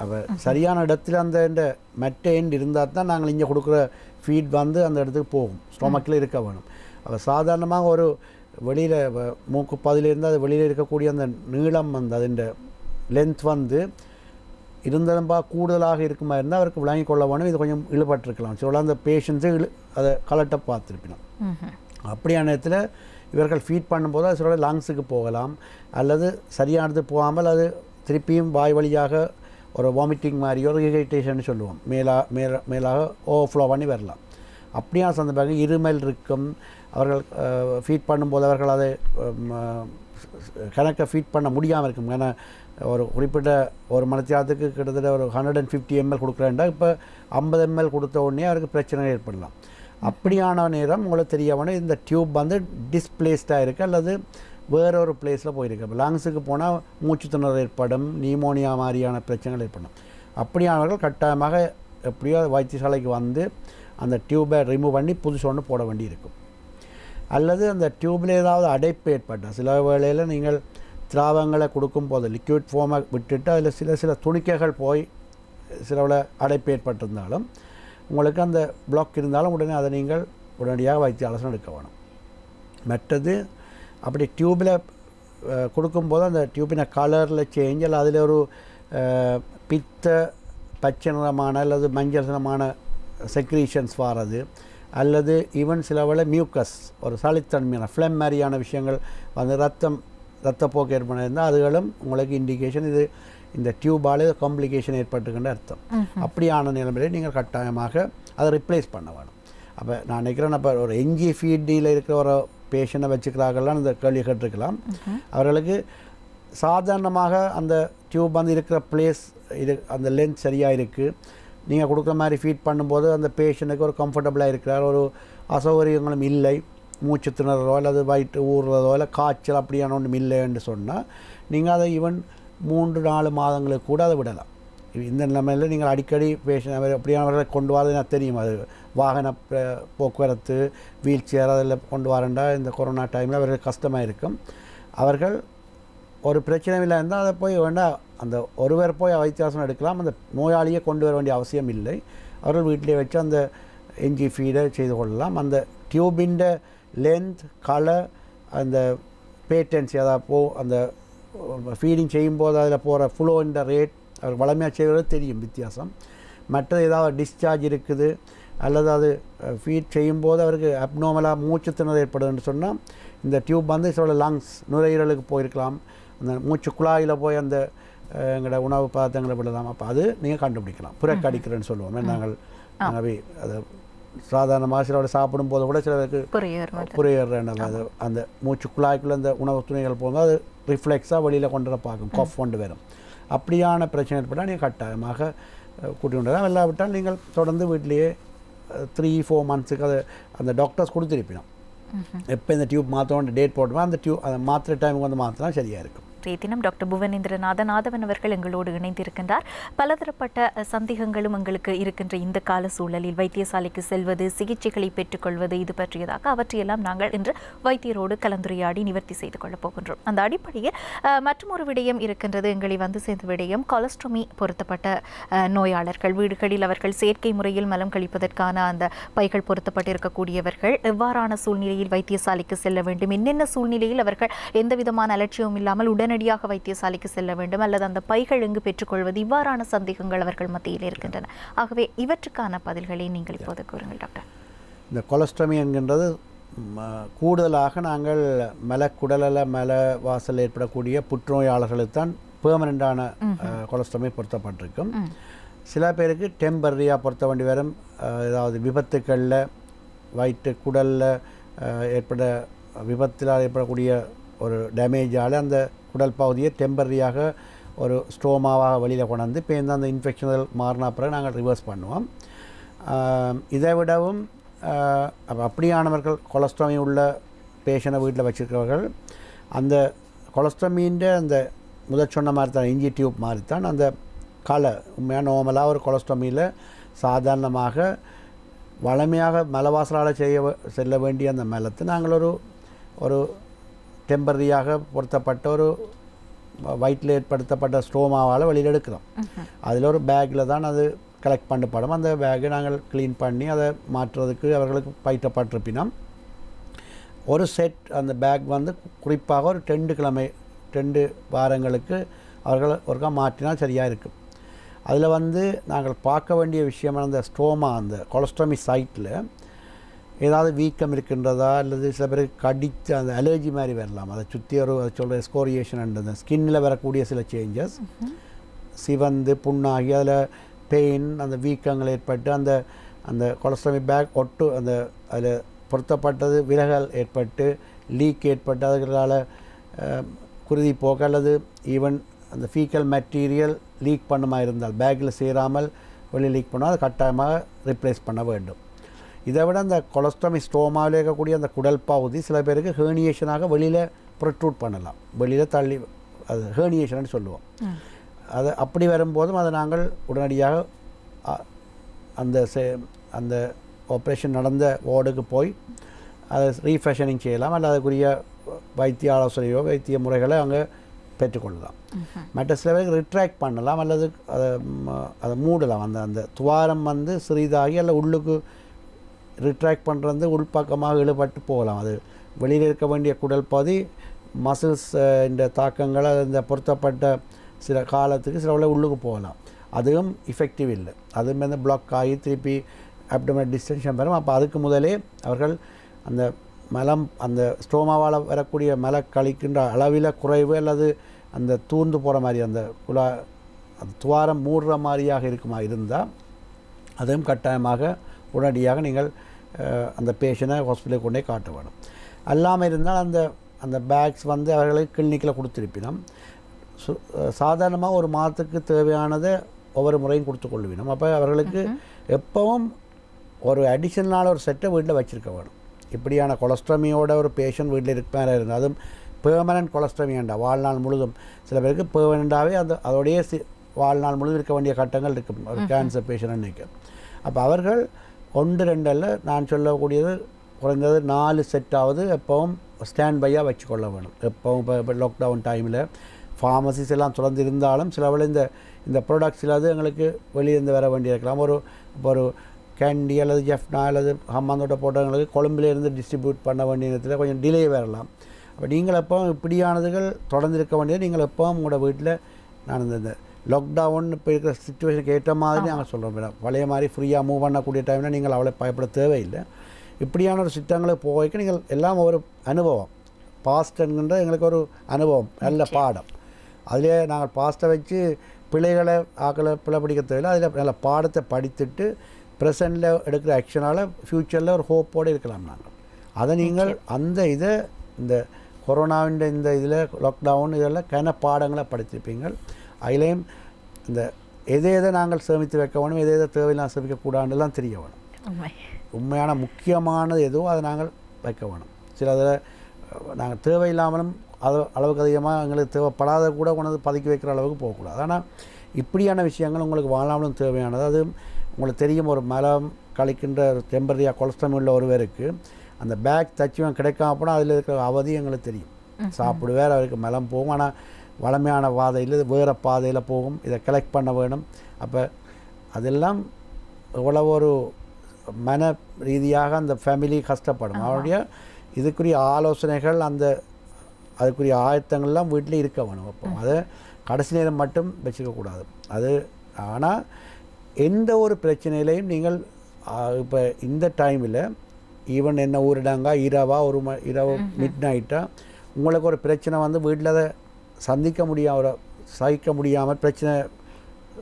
அப்போ சரியான இடத்துல அந்த மெட்ட எண்ட் இருந்தால் தான் நாங்கள் இங்கே கொடுக்குற ஃபீட் அந்த இடத்துக்கு போகும், ஸ்டொமக்கில் இருக்க வேணும். அப்போ சாதாரணமாக ஒரு வெளியில் மூக்கு பதிலிருந்து அது வெளியில் இருக்கக்கூடிய அந்த நீளம் அதோட லென்த் இருந்தாலும்பா கூடுதலாக இருக்குமா இருந்தால் அவருக்கு விளங்கி கொள்ள வேணும், இது கொஞ்சம் இழுபட்டிருக்கலாம். சில அந்த பேஷண்ட்ஸு அதை கலெக்டாக பார்த்துருப்பினோம். அப்படியான நேரத்தில் இவர்கள் ஃபீட் பண்ணும்போது அது சில லங்ஸுக்கு போகலாம், அல்லது சரியானது போகாமல் அது திருப்பியும் வாய் வழியாக ஒரு வாமிட்டிங் மாதிரி ஒரு இரிட்டேஷன் சொல்லுவோம், மேலாக ஓவர்ஃப்ளோ பண்ணி வரலாம். அப்படியான சந்தர்ப்பங்கள் இருமல் இருக்கும். அவர்கள் ஃபீட் பண்ணும்போது அவர்கள் அதை கணக்கை ஃபீட் பண்ண முடியாமல் இருக்கும். ஏன்னா ஒரு குறிப்பிட்ட ஒரு மணித்தியாலத்துக்கு கிட்டத்தட்ட ஒரு 150 ml கொடுக்குறேன்டா இப்போ 50 ml கொடுத்த உடனே அவருக்கு பிரச்சனை ஏற்படலாம். அப்படியான நேரம் உங்களுக்கு தெரியவனே இந்த டியூப் டிஸ்பிளேஸ்டாக இருக்குது அல்லது வேற ஒரு பிளேஸில் போயிருக்கு. இப்போ லங்ஸுக்கு போனால் மூச்சு திணறல் ஏற்படும், நிமோனியா மாதிரியான பிரச்சனைகள் ஏற்படும். அப்படியானவர்கள் கட்டாயமாக எப்படியோ வைத்தியசாலைக்கு அந்த டியூபை ரிமூவ் பண்ணி புதுசு ஒன்று போட வேண்டி இருக்கும். அல்லது அந்த டியூப்பில் ஏதாவது அடைப்பு ஏற்பட்டால் சில வேளையில் நீங்கள் திராவங்களை கொடுக்கும்போது லிக்விட் ஃபார்மை விட்டுட்டு அதில் சில துணிக்கைகள் போய் சிலவில் அடைப்பு ஏற்பட்டிருந்தாலும் உங்களுக்கு அந்த பிளாக் இருந்தாலும் உடனே அதை நீங்கள் உடனடியாக வைத்திய ஆலோசனை எடுக்க வேணும். மற்றது அப்படி டியூப்பில் கொடுக்கும்போது அந்த டியூப்பின கலரில் சேஞ்ச் அல்ல அதில் ஒரு பித்த பச்சை நிறமான அல்லது மஞ்சள் நிறமான செக்ரீஷன்ஸ் வாரது, அல்லது ஈவன் சில வேளை மியூக்கஸ் ஒரு சளித்தன்மையான ஃப்ளெம் மாதிரியான விஷயங்கள் வந்து ரத்தப்போக்கு ஏற்படுத்திருந்தால் அதுகளும் உங்களுக்கு இண்டிகேஷன் இது இந்த டியூபால் காம்ப்ளிகேஷன் ஏற்பட்டுக்கின்ற அர்த்தம். அப்படியான நிலைமையிலே நீங்கள் கட்டாயமாக அதை ரிப்ளேஸ் பண்ண வேணும். அப்போ நான் நினைக்கிறேன், அப்போ ஒரு என்ஜி ஃபீல்டில் இருக்கிற ஒரு பேஷண்ட்டை வச்சுக்கிறார்கள்லாம் இந்த கேள்வி கேட்டிருக்கலாம். அவர்களுக்கு சாதாரணமாக அந்த டியூப் வந்து இருக்கிற பிளேஸ் அந்த லென்த் சரியாக இருக்குது, நீங்கள் கொடுக்குற மாதிரி ஃபீட் பண்ணும்போது அந்த பேஷண்ட்டுக்கு ஒரு கம்ஃபர்டபுளாக இருக்கிறார், ஒரு அசௌகரியங்களும் இல்லை, மூச்சு திணறதோ அல்லது வயிற்று ஊறுறதோ இல்லை காய்ச்சல் அப்படியான ஒன்றும் இல்லைன்னு சொன்னால் நீங்கள் அதை ஈவன் 3-4 மாதங்களுக்கு கூட அதை விடலாம். இந்த நிலைமையில் நீங்கள் அடிக்கடி பேஷண்ட் அப்படியானவர்களை கொண்டு வரது எனக்கு தெரியும். அது வாகன போக்குவரத்து வீல் சேர் அதில் கொண்டு வரண்டா இந்த கொரோனா டைமில் அவர்கள் கஷ்டமாக இருக்கும். அவர்கள் ஒரு பிரச்சனை இல்லை இருந்தால் அதை போய் வேண்டாம் அந்த ஒருவர் போய் வைத்தியாசனம் எடுக்கலாம், அந்த நோயாளியை கொண்டு வர வேண்டிய அவசியம் இல்லை. அவர்கள் வீட்டிலே வச்சு அந்த என்ஜி ஃபீடை செய்து கொள்ளலாம். அந்த டியூபின் லென்த் கலர் அந்த பேட்டன்சி அதாவது அந்த ஃபீடிங் செய்யும்போது அதில் போகிற ஃப்ளோன்ற ரேட் அவர் வளமையாக செய்கிறது தெரியும் வித்தியாசம். மற்றது ஏதாவது டிஸ்சார்ஜ் இருக்குது அல்லது அது ஃபீட் செய்யும்போது அவருக்கு அப்நார்மலாக மூச்சு திணறல் ஏற்படுதுன்னு சொன்னால் இந்த டியூப் வந்து சில லங்ஸ் நுரையீரலுக்கு போயிருக்கலாம், அந்த மூச்சு குழாயில் போய் அந்த எங்களோட உணவு பதார்த்தங்களை விடலாம். அப்போ அது நீங்கள் கண்டுபிடிக்கலாம். புறக்கடிக்கிறேன்னு சொல்லுவோம். நாங்கள் அதை சாதாரணமாக சிலோட சாப்பிடும்போது கூட சிலருக்கு புரியறது அது அந்த மூச்சு குழாய்க்குள்ளே அந்த உணவு துணிகள் போகும்போது அது ரிஃப்ளெக்ஸாக வெளியில் கொண்டு வர பார்க்கும், கஃப் கொண்டு வரும். அப்படியான பிரச்சனை ஏற்பட்டால் நீங்கள் கட்டாயமாக கூட்டி கொண்டு வரலாம். இல்லாவிட்டால் நீங்கள் தொடர்ந்து வீட்டிலேயே 3-4 மந்த்ஸுக்கு அதை அந்த டாக்டர்ஸ் கொடுத்துருப்பினோம். எப்போ இந்த டியூப் மாற்றோன்னு டேட் போட்டோமோ அந்த டியூப் அதை மாத்திர டைமுக்கு வந்து மாற்றினா சரியாக இருக்கும். தினம் டாக்டர் புவனேந்திரநாதன் அவர்கள் எங்களோடு இணைந்திருக்கின்றார். பலதரப்பட்ட சந்தேகங்களும் எங்களுக்கு இருக்கின்ற இந்த கால சூழலில் வைத்தியசாலைக்கு செல்வது, சிகிச்சைகளை பெற்றுக்கொள்வது இது பற்றியதாக அவற்றையெல்லாம் நாங்கள் இன்று வைத்தியரோடு கலந்துரையாடி நிவர்த்தி செய்து கொள்ளப் போகின்றோம். அந்த அடிப்படையில் மற்றொரு விடயம் இருக்கின்றது, எங்களை வந்து சேர்ந்த விடயம் கொலஸ்ட்ரமி பொருத்தப்பட்ட நோயாளர்கள் வீடுகளில் அவர்கள் செயற்கை முறையில் மலம் கழிப்பதற்கான அந்த பைகள் பொருத்தப்பட்டிருக்கக்கூடியவர்கள் எவ்வாறான சூழ்நிலையில் வைத்தியசாலைக்கு செல்ல வேண்டும், என்னென்ன சூழ்நிலையில் அவர்கள் எந்தவிதமான அலட்சியமும் இல்லாமல் உடனடியாக வைத்தியசாலைக்கு செல்ல வேண்டும் அல்லது அந்த பைகள் எங்கு பெற்றுக்கொள்வது, இவ்வாறான சந்தேகங்கள் அவர்கள் மத்தியில் இருக்கின்றன. ஆகவே இவற்றுக்கான பதில்களை நீங்கள் இப்போது கூறுங்கள் டாக்டர். இந்த கொலஸ்ட்ரமி என்கின்றது கூடுதலாக நாங்கள் மலக்குடலில் வாசல் ஏற்படக்கூடிய புற்றுநோயாளர்களுக்கு தான் பெர்மனண்டான கொலஸ்ட்ரமி பொருத்தப்பட்டிருக்கும். சில பேருக்கு டெம்பரரியாக பொருத்த வேண்டி வரும். ஏதாவது விபத்துக்களில் வயிற்று குடலில் விபத்தில் ஏற்படக்கூடிய ஒரு டேமேஜால் அந்த குடல் பகுதியை டெம்பரரியாக ஒரு ஸ்ட்ரோமாவாக வெளியில் கொண்டாந்து பேருந்து அந்த இன்ஃபெக்ஷன்கள் மாறினா பிறகு நாங்கள் ரிவர்ஸ் பண்ணுவோம். இதை விடவும் அப்படியானவர்கள் கொலஸ்ட்ரமி உள்ள பேஷண்ட்டை வீட்டில் வச்சுருக்கிறவர்கள் அந்த கொலஸ்ட்ரமின் அந்த முதல் சொன்ன மாதிரி தான் இஞ்சி டியூப் மாதிரி தான் அந்த உண்மையாக நார்மலாக ஒரு கொலஸ்ட்ரமியில் சாதாரணமாக வளமையாக மலவாசலால் செல்ல வேண்டிய அந்த மலத்தை நாங்கள் ஒரு டெம்பரரியாக பொருத்தப்பட்ட ஒரு வயிற்றில் ஏற்படுத்தப்பட்ட ஸ்ட்ரோமாவால் வெளியில் எடுக்கிறோம். அதில் ஒரு பேக்கில் தான் அது கலெக்ட் பண்ணப்படும். அந்த பேக்கை நாங்கள் க்ளீன் பண்ணி அதை மாற்றுறதுக்கு அவர்களுக்கு பயிற்றப்பட்டிருப்பினோம். ஒரு செட் அந்த பேக் வந்து குறிப்பாக ஒரு 2 வாரங்களுக்கு அவர்கள் ஒருக்கா மாற்றினால் சரியாக இருக்கும். அதில் வந்து நாங்கள் பார்க்க வேண்டிய விஷயமான அந்த ஸ்ட்ரோமா அந்த கொலஸ்ட்ரமி சைட்டில் ஏதாவது வீக்கம் இருக்கின்றதா அல்லது சில பேருக்கு கடித்து அந்த அலர்ஜி மாதிரி வரலாம். அதை சுற்றி அதை சொல்கிற எஸ்கோரியேஷன் அந்த ஸ்கின்னில் வரக்கூடிய சில சேஞ்சஸ் சிவந்து புண்ணாகி அதில் பெயின் அந்த வீக்கங்கள் ஏற்பட்டு அந்த அந்த கொலஸ்ட்ரமி பேக் அந்த அதில் பொருத்தப்பட்டது விலகல் ஏற்பட்டு லீக் ஏற்பட்டு அதுகளால் குருதி போக்க அல்லது ஈவன் அந்த ஃபீக்கல் மெட்டீரியல் லீக் பண்ணுமா இருந்தால் பேக்கில் சேராமல் வெளியே லீக் பண்ணால் அது கட்டாயமாக ரிப்ளேஸ் பண்ண வேண்டும். இதை விட அந்த கொலஸ்ட்ரமி ஸ்டோமாவில் இருக்கக்கூடிய அந்த குடல் பகுதி சில பேருக்கு ஹேர்னியேஷனாக வெளியில் ப்ரொட்ரூட் பண்ணலாம், வெளியில் தள்ளி அது ஹேர்னியேஷன் சொல்லுவோம். அது அப்படி வரும்போதும் அதை நாங்கள் உடனடியாக அந்த ஆப்ரேஷன் நடந்த வார்டுக்கு போய் அதை ரீஃபேஷனிங் செய்யலாம் அல்லது அதுக்குரிய வைத்திய ஆலோசனையோ வைத்திய முறைகளை அங்கே பெற்றுக்கொள்ளலாம். மற்ற சில பேருக்கு ரிட்ராக்ட் பண்ணலாம் அல்லது அதை மூடலாம். அந்த துவாரம் வந்து சிறிதாகி அல்ல உள்ளுக்கு ரிட்ராக்ட் பண்ணுறது உள்பக்கமாக இழுபட்டு போகலாம். அது வெளியில் இருக்க வேண்டிய குடல் பகுதி மசில்ஸ் இந்த தாக்கங்கள் இந்த பொருத்தப்பட்ட சில காலத்துக்கு சில உள்ளுக்கு போகலாம். அதுவும் எஃபெக்டிவ் இல்லை. அதுவும் வந்து பிளாக் ஆகி திருப்பி அப்டோமினல் டிஸ்டென்ஷன் வரும். அப்போ அதுக்கு முதலே அவர்கள் அந்த மலம் அந்த ஸ்டோமாவால் வரக்கூடிய மல கழிக்கின்ற அளவில் குறைவு அல்லது அந்த தூர்ந்து போகிற மாதிரி அந்த அந்த துவாரம் மூடுற மாதிரியாக இருக்குமா இருந்தால் அதுவும் கட்டாயமாக உடனடியாக நீங்கள் அந்த பேஷண்ட்டை ஹாஸ்பிட்டலுக்கு கொண்டே காட்ட வேணும். அல்லாமல் இருந்தால் அந்த பேக்ஸ் வந்து அவர்களுக்கு கிளினிக்கில் கொடுத்துருப்பினோம். சாதாரணமாக ஒரு மாதத்துக்கு தேவையானதை ஒவ்வொரு முறையும் கொடுத்து கொள்ளுவினோம். அப்போ அவர்களுக்கு எப்பவும் ஒரு அடிஷனலான ஒரு செட்டை வீட்டில் வச்சுருக்க வேணும். இப்படியான கொலஸ்ட்ரமியோட ஒரு பேஷண்ட் வீட்டில் இருப்பார இருந்தால் அதுவும் பெர்மனன்ட் கொலஸ்ட்ரமியாண்டா வாழ்நாள் முழுதும் சில பேருக்கு பெர்மனண்டாகவே அதோடைய வாழ்நாள் முழுதும் இருக்க வேண்டிய கட்டங்கள் இருக்கும் ஒரு கேன்சர் பேஷண்ட் நினைக்க. அப்போ அவர்கள் 1-2 அல்ல, நான் சொல்லக்கூடியது குறைந்தது 4 செட்டாவது எப்பவும் ஸ்டாண்ட் பையாக வச்சுக்கொள்ள வேணும். எப்பவும் இப்போ லாக்டவுன் டைமில் ஃபார்மசிஸ் எல்லாம் தொடர்ந்து இருந்தாலும் சிலவில் இந்த ப்ராடக்ட்ஸ் இல்லாது எங்களுக்கு வெளியிருந்து வர வேண்டியிருக்கலாம். ஒரு கேண்டி அல்லது ஜெஃப்னா அல்லது ஹம்மாந்தோட்ட போட்டவங்களுக்கு கொழும்புலேருந்து டிஸ்ட்ரிபியூட் பண்ண வேண்டிய நேரத்தில் கொஞ்சம் டிலே வரலாம். அப்போ நீங்கள் எப்போ இப்படியானதுகள் தொடர்ந்து இருக்க வேண்டியது நீங்கள் எப்போவும் உங்களோட வீட்டில் நான் இந்த லாக்டவுன் இப்போ இருக்கிற சிச்சுவேஷனுக்கு ஏற்ற மாதிரி நாங்கள் சொல்கிறோம். மேடம் பழைய மாதிரி ஃப்ரீயாக மூவ் பண்ணக்கூடிய டைமில் நீங்கள் அவ்வளோ பயப்பட தேவையில்லை. இப்படியான ஒரு சித்தங்களுக்கு போய்க்கு நீங்கள் எல்லாம் ஒரு அனுபவம் பாஸ்ட் என்கின்ற எங்களுக்கு ஒரு அனுபவம் நல்ல பாடம். அதிலே நாங்கள் பாஸ்ட்டை வச்சு பிள்ளைகளை பிள்ளை பிடிக்க தேவையில்லை. அதில் நல்ல பாடத்தை படித்துட்டு ப்ரெசண்டில் எடுக்கிற ஆக்ஷனால் ஃப்யூச்சரில் ஒரு ஹோப்போடு இருக்கலாம். நாங்கள் அதை நீங்கள் அந்த இதை இந்த கொரோனாவின் இந்த இதில் லாக்டவுன் இதெல்லாம் பாடங்களை படித்திருப்பீங்கள். அதிலேயும் இந்த எதை நாங்கள் சேமித்து வைக்க வேணும், எதை தேவையில்லாம் சேமிக்கக்கூடாதுலாம் தெரிய வேணும். உண்மையான முக்கியமானது எதுவோ அதை நாங்கள் வைக்க வேணும். சில அதில் நாங்கள் தேவையில்லாமலும் அளவுக்கு அதிகமாக எங்களுக்கு தேவைப்படாத கூட கொண்டு பதுக்கி வைக்கிற அளவுக்கு போகக்கூடாது. ஆனால் இப்படியான விஷயங்கள் உங்களுக்கு வாழ்நாளும் தேவையானது. அது உங்களுக்கு தெரியும், ஒரு மலம் கழிக்கின்ற ஒரு டெம்பரரியாக கொலஸ்ட்ரம் உள்ள ஒருவருக்கு அந்த பேக் தச்சுவன் கிடைக்காம போனால் அதில் இருக்கிற அவதி எங்களுக்கு தெரியும். சாப்பிடுவார், அவருக்கு மலம் போகும், ஆனால் வளமையான பாதையில் வேறு பாதையில் போகும். இதை கலெக்ட் பண்ண வேணும். அப்போ அதெல்லாம் எவ்வளோ ஒரு மன ரீதியாக அந்த ஃபேமிலி கஷ்டப்படும். அவருடைய இதுக்குரிய ஆலோசனைகள் அதுக்குரிய ஆயத்தங்கள்லாம் வீட்டில் இருக்க வேணும். அப்போ அதை கடைசி நேரம் மட்டும் வச்சுக்கக்கூடாது. அது ஆனால் எந்த ஒரு பிரச்சனையிலையும் நீங்கள் இப்போ இந்த டைமில் ஈவன் என்ன ஊரிடாங்க இரவு மிட் நைட்டாக உங்களுக்கு ஒரு பிரச்சனை வந்து வீட்டில் அதை சகிக்க முடியாமல் பிரச்சனை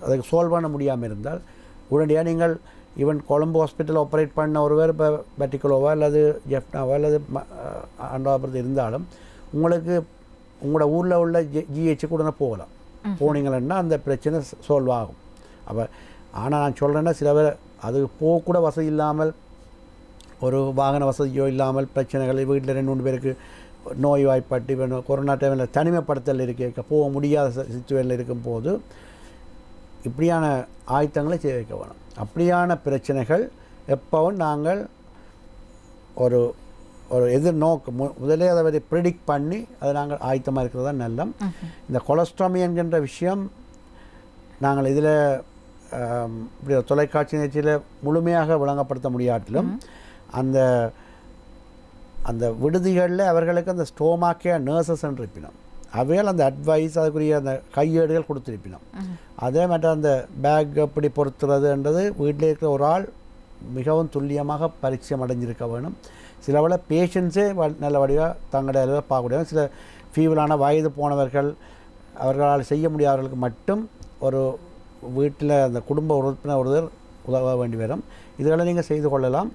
அதுக்கு சால்வ் பண்ண முடியாமல் இருந்தால் உடனடியாக நீங்கள் ஈவன் கொழும்பு ஹாஸ்பிட்டல் ஆப்ரேட் பண்ண ஒருவர் இப்போ பெட்டிகுலோவா அல்லது ஜெஃப்னாவா அல்லது அண்டாபுரத்து இருந்தாலும் உங்களுக்கு உங்களோட ஊரில் உள்ள ஜிஹெச்சு கூட போகலாம். போனீங்கன்னா அந்த பிரச்சனை சால்வ் ஆகும். அப்போ ஆனால் நான் சொல்கிறேன்னா சில பேர் அதுக்கு போகக்கூட வசதி இல்லாமல் ஒரு வாகன வசதியோ இல்லாமல் பிரச்சனைகள் வீட்டில் 2-3 பேருக்கு நோய் வாய்ப்பாட்டு வேணும், கொரோனா டைமில் தனிமைப்படுத்தல் இருக்க போக முடியாத சிச்சுவேஷனில் இருக்கும்போது இப்படியான ஆயத்தங்களை செய்ய வைக்க வேணும். அப்படியான பிரச்சனைகள் எப்பவும் நாங்கள் ஒரு எதிர்நோக்கு முதலே அதை பற்றி ப்ரிடிக்ட் பண்ணி அதை நாங்கள் ஆயத்தமாக இருக்கிறது தான் நல்லம். இந்த கொலஸ்ட்ராமி என்கின்ற விஷயம் நாங்கள் இதில் இப்படி தொலைக்காட்சி நிகழ்ச்சியில் முழுமையாக விளங்கப்படுத்த முடியாட்டிலும் அந்த விடுதிகளில் அவர்களுக்கு அந்த ஸ்டோமாக்கே நர்சஸ் இருப்பினோம். அவையால் அந்த அட்வைஸ் அதுக்குரிய அந்த கையேடுகள் கொடுத்துருப்பினோம். அதே மாதிரி அந்த பேக் எப்படி பொறுத்துறதுன்றது வீட்டில் இருக்கிற ஒரு ஆள் மிகவும் துல்லியமாக பரிச்சயம் அடைஞ்சிருக்க வேணும். சிலவள பேஷண்ட்ஸே நல்ல வடிவாக தங்களுடைய அளவில் பார்க்கக்கூடிய சில ஃபீவலான வயது போனவர்கள் அவர்களால் செய்ய முடியாதவர்களுக்கு மட்டும் ஒரு வீட்டில் அந்த குடும்ப உறுப்பினர் ஒருவர் உதவ வேண்டி வரும். இதெல்லாம் நீங்கள் செய்து கொள்ளலாம்.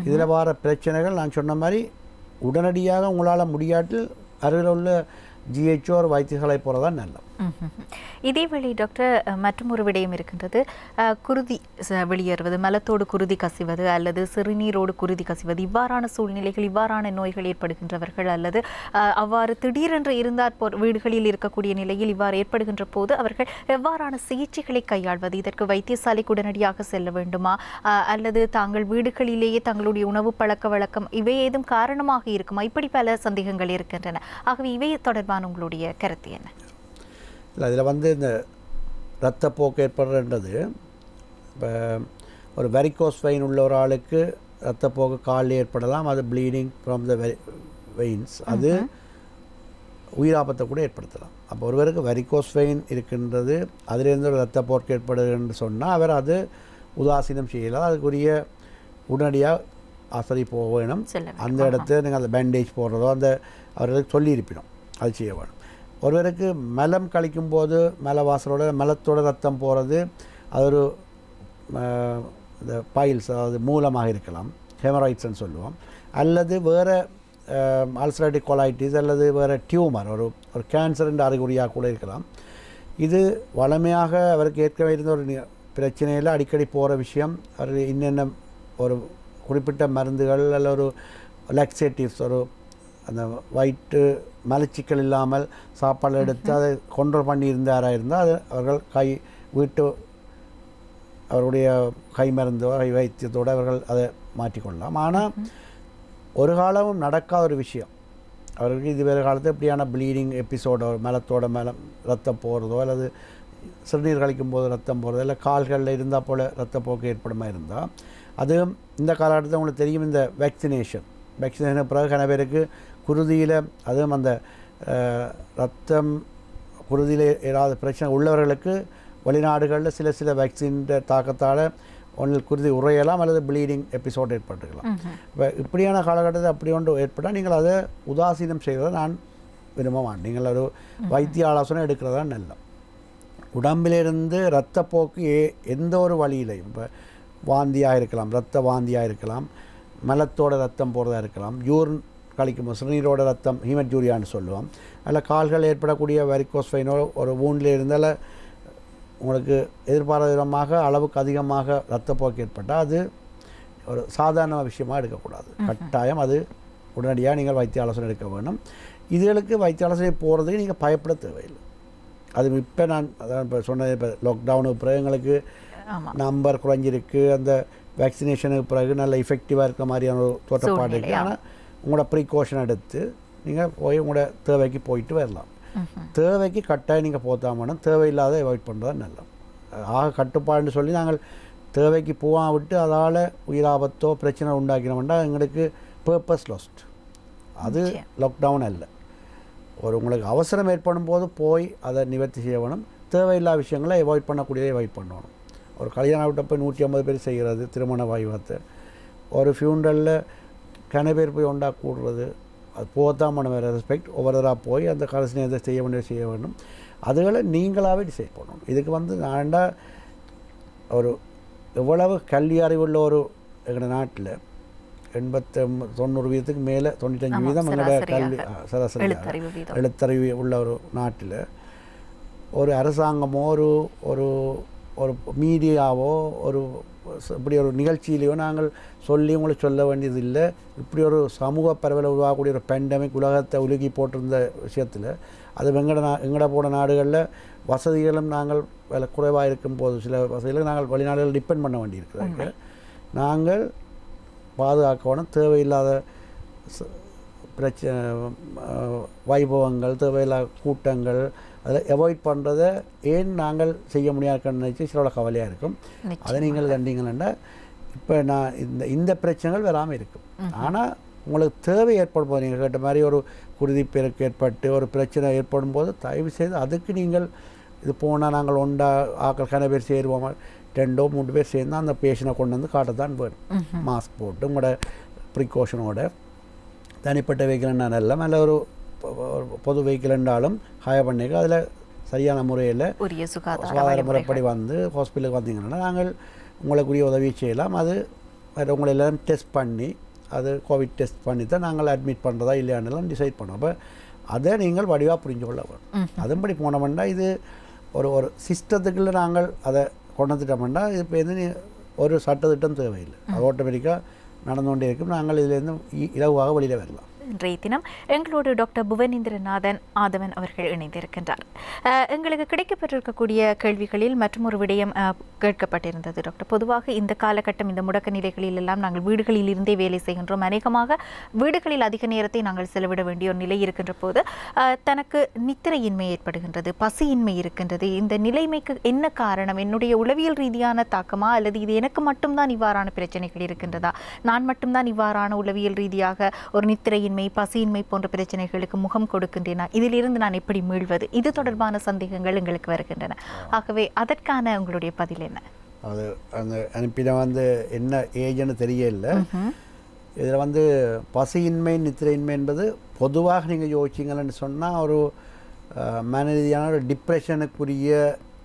இதில் வர பிரச்சனைகள் நான் சொன்ன மாதிரி உடனடியாக உங்களால் முடியாட்டில் அருகில் உள்ள ஜிஹெச்ஓ ஒரு வைத்தியசாலை போகிறதான் நல்லது. இதேவேளை டாக்டர் மற்றும் ஒரு விடயம் இருக்கின்றது. குருதி வெளியேறுவது, மலத்தோடு குருதி கசிவது அல்லது சிறுநீரோடு குருதி கசிவது, இவ்வாறான சூழ்நிலைகள் இவ்வாறான நோய்கள் ஏற்படுகின்றவர்கள் அல்லது அவ்வாறு திடீரென்று இருந்தார் வீடுகளில் இருக்கக்கூடிய நிலையில் இவ்வாறு ஏற்படுகின்ற போது அவர்கள் எவ்வாறான சிகிச்சைகளை கையாள்வது? இதற்கு வைத்தியசாலைக்கு உடனடியாக செல்ல வேண்டுமா அல்லது தாங்கள் வீடுகளிலேயே தங்களுடைய உணவு பழக்க வழக்கம் இவை ஏதும் காரணமாக இருக்குமா? இப்படி பல சந்தேகங்கள் இருக்கின்றன. ஆகவே இவை தொடர்பான உங்களுடைய கருத்து என்ன? இல்லை, இதில் வந்து இந்த இரத்தப்போக்கு ஏற்படுறது இப்போ ஒரு வெரிகோஸ் வெயின் உள்ள ஒரு ஆளுக்கு இரத்தப்போக்கு காலில் ஏற்படலாம். அது ப்ளீடிங் ஃப்ரம் த வெயின்ஸ். அது உயிராபத்தை கூட ஏற்படுத்தலாம். அப்போ ஒருவருக்கு வெரிகோஸ் வெயின் இருக்கின்றது, அதிலிருந்து ஒரு இரத்த போக்கு ஏற்படுதுன்னு சொன்னால் அவர் அது உதாசீனம் செய்யலாம். அதுக்குரிய உடனடியாக ஆஸ்பத்திரி போக வேணும். அந்த இடத்துல நீங்கள் அந்த பேண்டேஜ் போடுறதோ அந்த அவர்களுக்கு சொல்லியிருப்பினோம், அது செய்ய வேணும். ஒருவருக்கு மலம் கழிக்கும்போது மலவாசலோட மலத்தோட ரத்தம் போகிறது, அது ஒரு இந்த பைல்ஸ் அதாவது மூலமாக இருக்கலாம், ஹெமராய்ட்ஸ்ன்னு சொல்லுவோம், அல்லது வேறு அல்சரேட்டிவ் கொலைட்டிஸ் அல்லது வேறு டியூமர் ஒரு கேன்சர் என்ற அறிகுறியாக கூட இருக்கலாம். இது வளமையாக அவருக்கு ஏற்கனவே இருந்த ஒரு பிரச்சனையில் அடிக்கடி போகிற விஷயம். அவர் இன்னென்ன ஒரு குறிப்பிட்ட மருந்துகள் அல்ல ஒரு லாக்ஸேட்டிவ்ஸ் ஒரு அந்த வயிற்று மலச்சிக்கல் இல்லாமல் சாப்பாடு எடுத்து அதை கண்ட்ரோல் பண்ணி இருந்தாராக இருந்தால் அது அவர்கள் வீட்டு அவருடைய கை மருந்தோ கை வைத்தியத்தோடு அவர்கள் அதை மாற்றிக்கொள்ளலாம். ஆனால் ஒரு காலமும் நடக்காத ஒரு விஷயம் அவர்களுக்கு இதுவரை காலத்தில் இப்படியான ப்ளீடிங் எபிசோடோ மலத்தோட மேலே ரத்தம் போகிறதோ அல்லது சிறுநீர் கழிக்கும் போது ரத்தம் போகிறதோ இல்லை கால்களில் இருந்தால் போல் ரத்தப்போக்கு ஏற்படுமா இருந்தால் அதுவும் இந்த காலகட்டத்தில் உங்களுக்கு தெரியும். இந்த வேக்சினேஷன் பிறகு கன பேருக்கு குருதியில் அதுவும் அந்த ரத்தம் குருதியில் ஏதாவது பிரச்சனை உள்ளவர்களுக்கு வெளிநாடுகளில் சில வேக்சின் தாக்கத்தால் ஒன்றில் குருதி உறையலாம் அல்லது ப்ளீடிங் எபிசோட் ஏற்பட்டுக்கலாம். இப்போ இப்படியான காலகட்டத்தில் அப்படி ஒன்று ஏற்பட்டால் நீங்கள் அதை உதாசீனம் செய்வதை நான் விரும்ப மாட்டேன். நீங்கள் ஒரு வைத்திய ஆலோசனை எடுக்கிறதா நல்ல. உடம்பிலிருந்து இரத்தப்போக்கு எந்த ஒரு வழியிலையும் இப்போ வாந்தியாக இருக்கலாம், இரத்த வாந்தியாக இருக்கலாம், மலத்தோட ரத்தம் போகிறதா இருக்கலாம், யூரின் கழிக்கும்போது சிறுநீரோட ரத்தம் ஹீமட்யூரியான்னு சொல்லுவோம், அதில் கால்கள் ஏற்படக்கூடிய வெரிகோஸ் வெயினோ ஒரு வூண்டில் இருந்தால் உங்களுக்கு எதிர்பாராத விதமாக அளவுக்கு அதிகமாக இரத்தப்போக்கு ஏற்பட்டால் அது ஒரு சாதாரண விஷயமாக எடுக்கக்கூடாது. கட்டாயம் அது உடனடியாக நீங்கள் வைத்திய ஆலோசனை எடுக்க வேணும். இதுகளுக்கு வைத்திய ஆலோசனை போகிறதுக்கு நீங்கள் பயப்பட தேவையில்லை. அது இப்போ நான் அதான் இப்போ சொன்னது, இப்போ லாக்டவுனுக்கு பிறகு எங்களுக்கு நம்பர் குறைஞ்சிருக்கு, அந்த வேக்சினேஷனுக்கு பிறகு நல்ல எஃபெக்டிவாக இருக்க மாதிரியான ஒரு தோற்றப்பாடு இருக்குது. ஆனால் உங்களோட ப்ரிகாஷன் எடுத்து நீங்கள் போய் உங்களோட தேவைக்கு போயிட்டு வரலாம். தேவைக்கு கட்டாயம் நீங்கள் போத்தாமணும், தேவையில்லாத அவாய்ட் பண்ணுறது நல்ல. ஆக கட்டுப்பாடுன்னு சொல்லி நாங்கள் தேவைக்கு போகாம விட்டு அதால் உயிராபத்தோ பிரச்சனை உண்டாக்கினோம்னா எங்களுக்கு பர்பஸ் லாஸ்ட். அது லாக்டவுன் அல்ல. ஒரு உங்களுக்கு அவசரம் ஏற்படும் போது போய் அதை நிவர்த்தி செய்ய வேணும். தேவையில்லாத விஷயங்களை அவாய்ட் பண்ணக்கூடியதை அவாய்ட் பண்ணணும். ஒரு கல்யாணம் விட்ட போய் 150 பேர் செய்கிறது திருமண வாய்வத்தை, ஒரு ஃபியூனரலில் கன பேர் போய் ஒன்றா கூடுறது, அது போகத்தான் பண்ண வேறு ரெஸ்பெக்ட் ஒவ்வொருத்தராக போய் அந்த கடைசி நேரத்தை செய்ய வேண்டும். அதுகளை நீங்களாகவே டிசைட் பண்ணணும். இதுக்கு நான்டா ஒரு எவ்வளவு கல்வி அறிவுள்ள ஒரு எங்களோட நாட்டில் 80-90% மேலே 95% எங்களோட கல்வி சராசரி எழுத்தறிவு உள்ள ஒரு நாட்டில் ஒரு அரசாங்கமோ ஒரு ஒரு மீடியாவோ இப்படி ஒரு நிகழ்ச்சியிலையோ நாங்கள் சொல்லி உங்களுக்கு சொல்ல வேண்டியது இல்லை. இப்படி ஒரு சமூக பரவலை உருவாகக்கூடிய ஒரு பேண்டமிக் உலகத்தை உலுகி போட்டிருந்த விஷயத்தில் அது எங்கட போன நாடுகளில் வசதிகளும் நாங்கள் விலை குறைவாக இருக்கும்போது சில வசதிகளும் நாங்கள் வெளிநாடுகள் டிபெண்ட் பண்ண வேண்டியிருக்கிறாங்க. நாங்கள் பாதுகாக்கணும். தேவையில்லாத வைபவங்கள், தேவையில்லாத கூட்டங்கள் அதில் அவாய்ட் பண்ணுறதை ஏன் நாங்கள் செய்ய முடியாதுன்னு நினச்சி சில கவலையாக இருக்கும். அதை நீங்கள் கண்டீங்கன்னா இப்போ நான் இந்த பிரச்சனைகள் வராமல் இருக்கும். ஆனால் உங்களுக்கு தேவை ஏற்படும் போது நீங்கள் கேட்ட மாதிரி ஒரு குருதிப்பெருக்கு ஏற்பட்டு ஒரு பிரச்சனை ஏற்படும் போது தயவு செய்து அதுக்கு நீங்கள் இது போனால் நாங்கள் ஆக்கள் கன பேர் சேருவோம், 2-3 பேர் சேர்ந்து அந்த பேஷண்ட்டை கொண்டு வந்து காட்டத்தான் வேணும். மாஸ்க் போட்டு உங்களோட ப்ரிகாஷனோட தனிப்பட்ட வெஹிக்கிள்னா நல்ல மேலே ஒரு பொது வெஹிக்கிள் இருந்தாலும் ஹயர் பண்ணிக்க அதில் சரியான முறையில் சுகாதார முறைப்படி வந்து ஹாஸ்பிட்டலுக்கு வந்தீங்கன்னா நாங்கள் உங்களுக்குரிய உதவி செய்யலாம். அது உங்களை எல்லாம் டெஸ்ட் பண்ணி அது கோவிட் டெஸ்ட் பண்ணி தான் நாங்கள் அட்மிட் பண்ணுறதா இல்லையானலாம் டிசைட் பண்ணோம். அப்போ அதை நீங்கள் வடிவாக புரிஞ்சு கொள்ள வேணும். அதன்படி போனோம்னா இது ஒரு சிஸ்டத்துக்குள்ளே நாங்கள் அதை கொண்டு வந்துட்டோம்னா இப்போ எது ஒரு சட்டத்திட்டம் தேவையில்லை, அது ஆட்டோமேட்டிக்காக நடந்து கொண்டே இருக்கும். நாங்கள் இதிலேருந்து இலவாக வெளியில் வரலாம். இன்றைய தினம் எங்களோடு டாக்டர் புவனேந்திரநாதன் ஆதவன் அவர்கள் இணைந்திருக்கின்றார். எங்களுக்கு கிடைக்கப்பட்டிருக்கக்கூடிய கேள்விகளில் மற்றொரு விடயம் கேட்கப்பட்டிருந்தது டாக்டர். பொதுவாக இந்த காலகட்டம் இந்த முடக்க நிலைகளில் எல்லாம் நாங்கள் வீடுகளில் இருந்தே வேலை செய்கின்றோம். அநேகமாக வீடுகளில் அதிக நேரத்தை நாங்கள் செலவிட வேண்டிய ஒரு நிலை இருக்கின்ற போது தனக்கு நித்திரையின்மை ஏற்படுகின்றது, பசியின்மை இருக்கின்றது. இந்த நிலைமைக்கு என்ன காரணம்? என்னுடைய உளவியல் ரீதியான தாக்கமா அல்லது இது எனக்கு மட்டும்தான் இவ்வாறான பிரச்சனைகள் இருக்கின்றதா? நான் மட்டும்தான் இவ்வாறான உளவியல் ரீதியாக ஒரு நித்திரையின் நித்திரையின்மை, பசியின்மை போன்ற பிரச்சனைகளுக்கு முகம் கொடுக்கின்றன. இதிலிருந்து நான் எப்படி மீள்வது? இது தொடர்பான சந்தேகங்கள் எங்களுக்கு வருகின்றன. ஆகவே அதற்கான உங்களுடைய பதில் என்ன? அது அந்த அனுப்பின என்ன ஏஜ்னு தெரியல. இதில் பசியின்மை நித்திரையின்மை என்பது பொதுவாக நீங்கள் யோசிச்சிங்கன்னு சொன்னால் ஒரு மன ரீதியான ஒரு டிப்ரெஷனுக்குரிய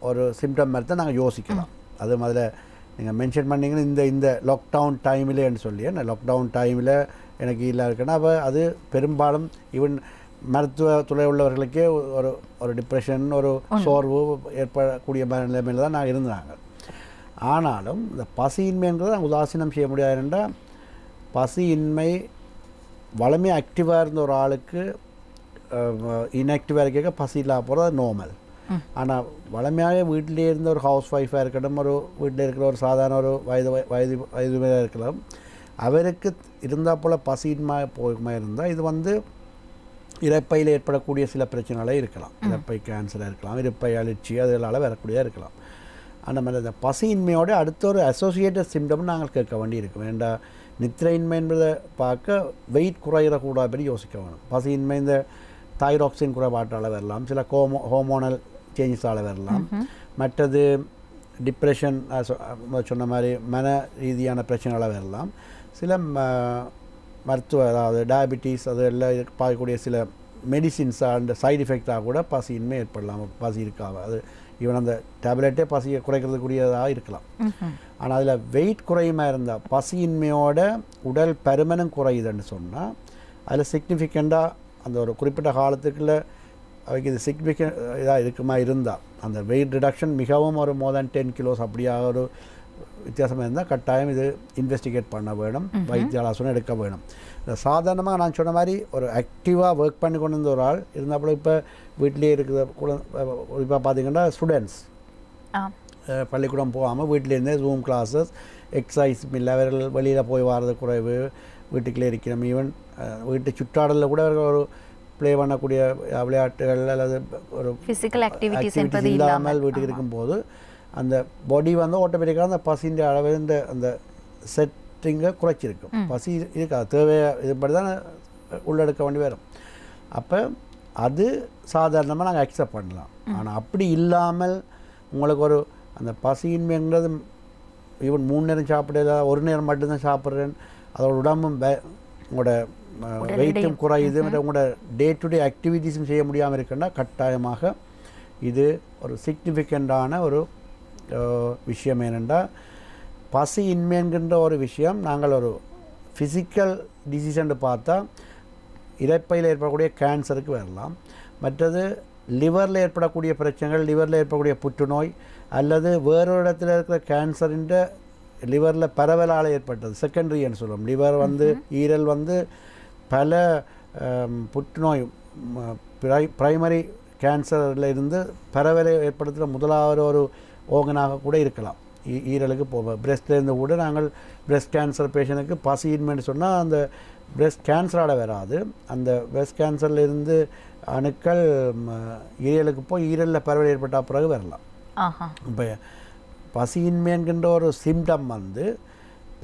ஒரு சிம்டம் மாதிரி தான் நாங்கள் யோசிக்கலாம். அது முதல்ல நீங்கள் மென்ஷன் பண்ணிங்கன்னா இந்த லாக்டவுன் டைமில்னு சொல்லி லாக்டவுன் டைமில் எனக்கு இல்லை இருக்குன்னா அப்போ அது பெரும்பாலும் ஈவன் மருத்துவத்துறை உள்ளவர்களுக்கே ஒரு டிப்ரெஷன் ஒரு சோர்வு ஏற்படக்கூடிய நிலைமையில் தான் நாங்கள் இருந்தாங்க. ஆனாலும் இந்த பசியின்மைன்றதை நாங்கள் உதாசீனம் செய்ய முடியாதுன்றா பசியின்மை வளமையாக ஆக்டிவாக இருந்த ஒரு ஆளுக்கு இன்ஆக்டிவாக இருக்க பசி இல்லாத போகிறது நார்மல். ஆனால் வளமையாக வீட்டிலே இருந்த ஒரு ஹவுஸ் ஒய்ஃபாக இருக்கட்டும், ஒரு வீட்டில் இருக்கிற ஒரு சாதாரண ஒரு வயது இருக்கலாம், அவருக்கு இருந்தால் போல் பசியின்மை போகுமா இருந்தால் இது இரைப்பையில் ஏற்படக்கூடிய சில பிரச்சனைகளே இருக்கலாம். இரைப்பை கேன்சராக இருக்கலாம், இரைப்பை அழற்சி அதனால் வரக்கூடியதாக இருக்கலாம். அந்த மாதிரி இந்த பசியின்மையோட அடுத்த ஒரு அசோசியேட்டட் சிம்டம் நாங்கள் கேட்க வேண்டி இருக்கும். வேண்டாம் நித்திரையின்மை என்பதை பார்க்க வெயிட் குறையிடக்கூடாது பற்றி யோசிக்க வேணும். பசியின்மை இந்த தைராக்சின் குறைபாட்டால் வரலாம், சில ஹோமோனல் சேஞ்சஸால் வரலாம், மற்றது டிப்ரெஷன் சொன்ன மாதிரி மன ரீதியான பிரச்சனைகளாக வரலாம், சில மருத்துவ அதாவது டயபிட்டிஸ் அது எல்லாம் பார்க்கக்கூடிய சில மெடிசின்ஸ் அந்த சைடு எஃபெக்டாக கூட பசியின்மை ஏற்படலாம். பசி இருக்காது, அது ஈவன் அந்த டேப்லெட்டே பசியை குறைக்கிறதுக்குரியதாக இருக்கலாம். ஆனால் அதில் வெயிட் குறையுமா இருந்தால் பசியின்மையோட உடல் பருமனும் குறையுதுன்னு சொன்னால் அதில் சிக்னிஃபிகண்ட்டாக அந்த ஒரு குறிப்பிட்ட காலத்துக்குள்ள அவைக்கு இது சிக்னிஃபிகண்ட் இதாக இருக்குமா இருந்தால் அந்த வெயிட் ரிடக்ஷன் மிகவும் ஒரு மோர் தேன் 10 கிலோஸ் அப்படியாக ஒரு வித்தியாசமாக இருந்தால் கட்டாயம் இது இன்வெஸ்டிகேட் பண்ண வேணும், வைத்திய ஆலோசனை எடுக்க வேணும். சாதாரணமாக நான் சொன்ன மாதிரி ஒரு ஆக்டிவாக ஒர்க் பண்ணி கொண்டு இருந்த ஒரு ஆள் இருந்தால் இப்போ வீட்டிலே இருக்கிற கூட இப்போ பார்த்தீங்கன்னா ஸ்டூடெண்ட்ஸ் பள்ளிக்கூடம் போகாமல் வீட்டிலேருந்தே ஜூம் கிளாஸஸ் எக்ஸசைஸ் இல்லை, அவர்கள் வெளியில் போய் வர்றது குறைவு, வீட்டுக்குள்ளே இருக்கிறோம். ஈவன் வீட்டு சுற்றாடலில் கூட ஒரு ப்ளே பண்ணக்கூடிய விளையாட்டுகள் அல்லது ஒரு ஃபிசிக்கல் ஆக்டிவிட்டிஸ் இல்லாமல் வீட்டுக்கு இருக்கும்போது அந்த பாடி ஆட்டோமேட்டிக்காக அந்த பசின்ற அளவு அந்த செட்டிங்கை குறைச்சிருக்கும். பசி இருக்காது, தேவையாக இதுபடி தான் உள்ளெடுக்க வேண்டி வரும். அப்போ அது சாதாரணமாக நாங்கள் அக்செப்ட் பண்ணலாம். ஆனால் அப்படி இல்லாமல் உங்களுக்கு ஒரு அந்த பசியின்மைங்கிறது ஈவன் 3 நேரம் சாப்பிடல, ஒரு நேரம் மட்டும்தான் சாப்பிட்றேன், அதோட உடம்பும் உங்களோட வெயிட்டும் குறையுது, உங்களோட டே டு டே ஆக்டிவிட்டீஸும் செய்ய முடியாமல் இருக்குன்னா கட்டாயமாக இது ஒரு சிக்னிஃபிகண்டான ஒரு விஷயம். ஏனென்றால் பசியின்மைங்கிற ஒரு விஷயம் நாங்கள் ஒரு ஃபிசிக்கல் டிசீஸ்ன்னு பார்த்தா இரைப்பையில் ஏற்படக்கூடிய கேன்சருக்கு வரலாம், மற்றது லிவரில் ஏற்படக்கூடிய பிரச்சனைகள், லிவரில் ஏற்படக்கூடிய புற்றுநோய் அல்லது வேறொரு இடத்துல இருக்கிற கேன்சரின் லிவரில் பரவலால் ஏற்பட்டது செகண்டரின்னு சொல்லுவோம். லிவர் ஈரல் பல புற்றுநோய் பிரைமரி கேன்சரில் இருந்து பரவலை ஏற்படுத்துகிற முதலாவது ஒரு ஓகனாக கூட இருக்கலாம். ஈரலுக்கு போவோம். பிரெஸ்ட்லேருந்து கூட நாங்கள் பிரெஸ்ட் கேன்சர் பேஷண்ட்டுக்கு பசியின்மைன்னு சொன்னால் அந்த பிரெஸ்ட் கேன்சரால் வராது, அந்த பிரெஸ்ட் கேன்சர்லேருந்து அணுக்கள் ஈரலுக்கு போய் ஈரலில் பரவல் ஏற்பட்ட பிறகு வரலாம். இப்போ பசியின்மை என்கின்ற ஒரு சிம்டம்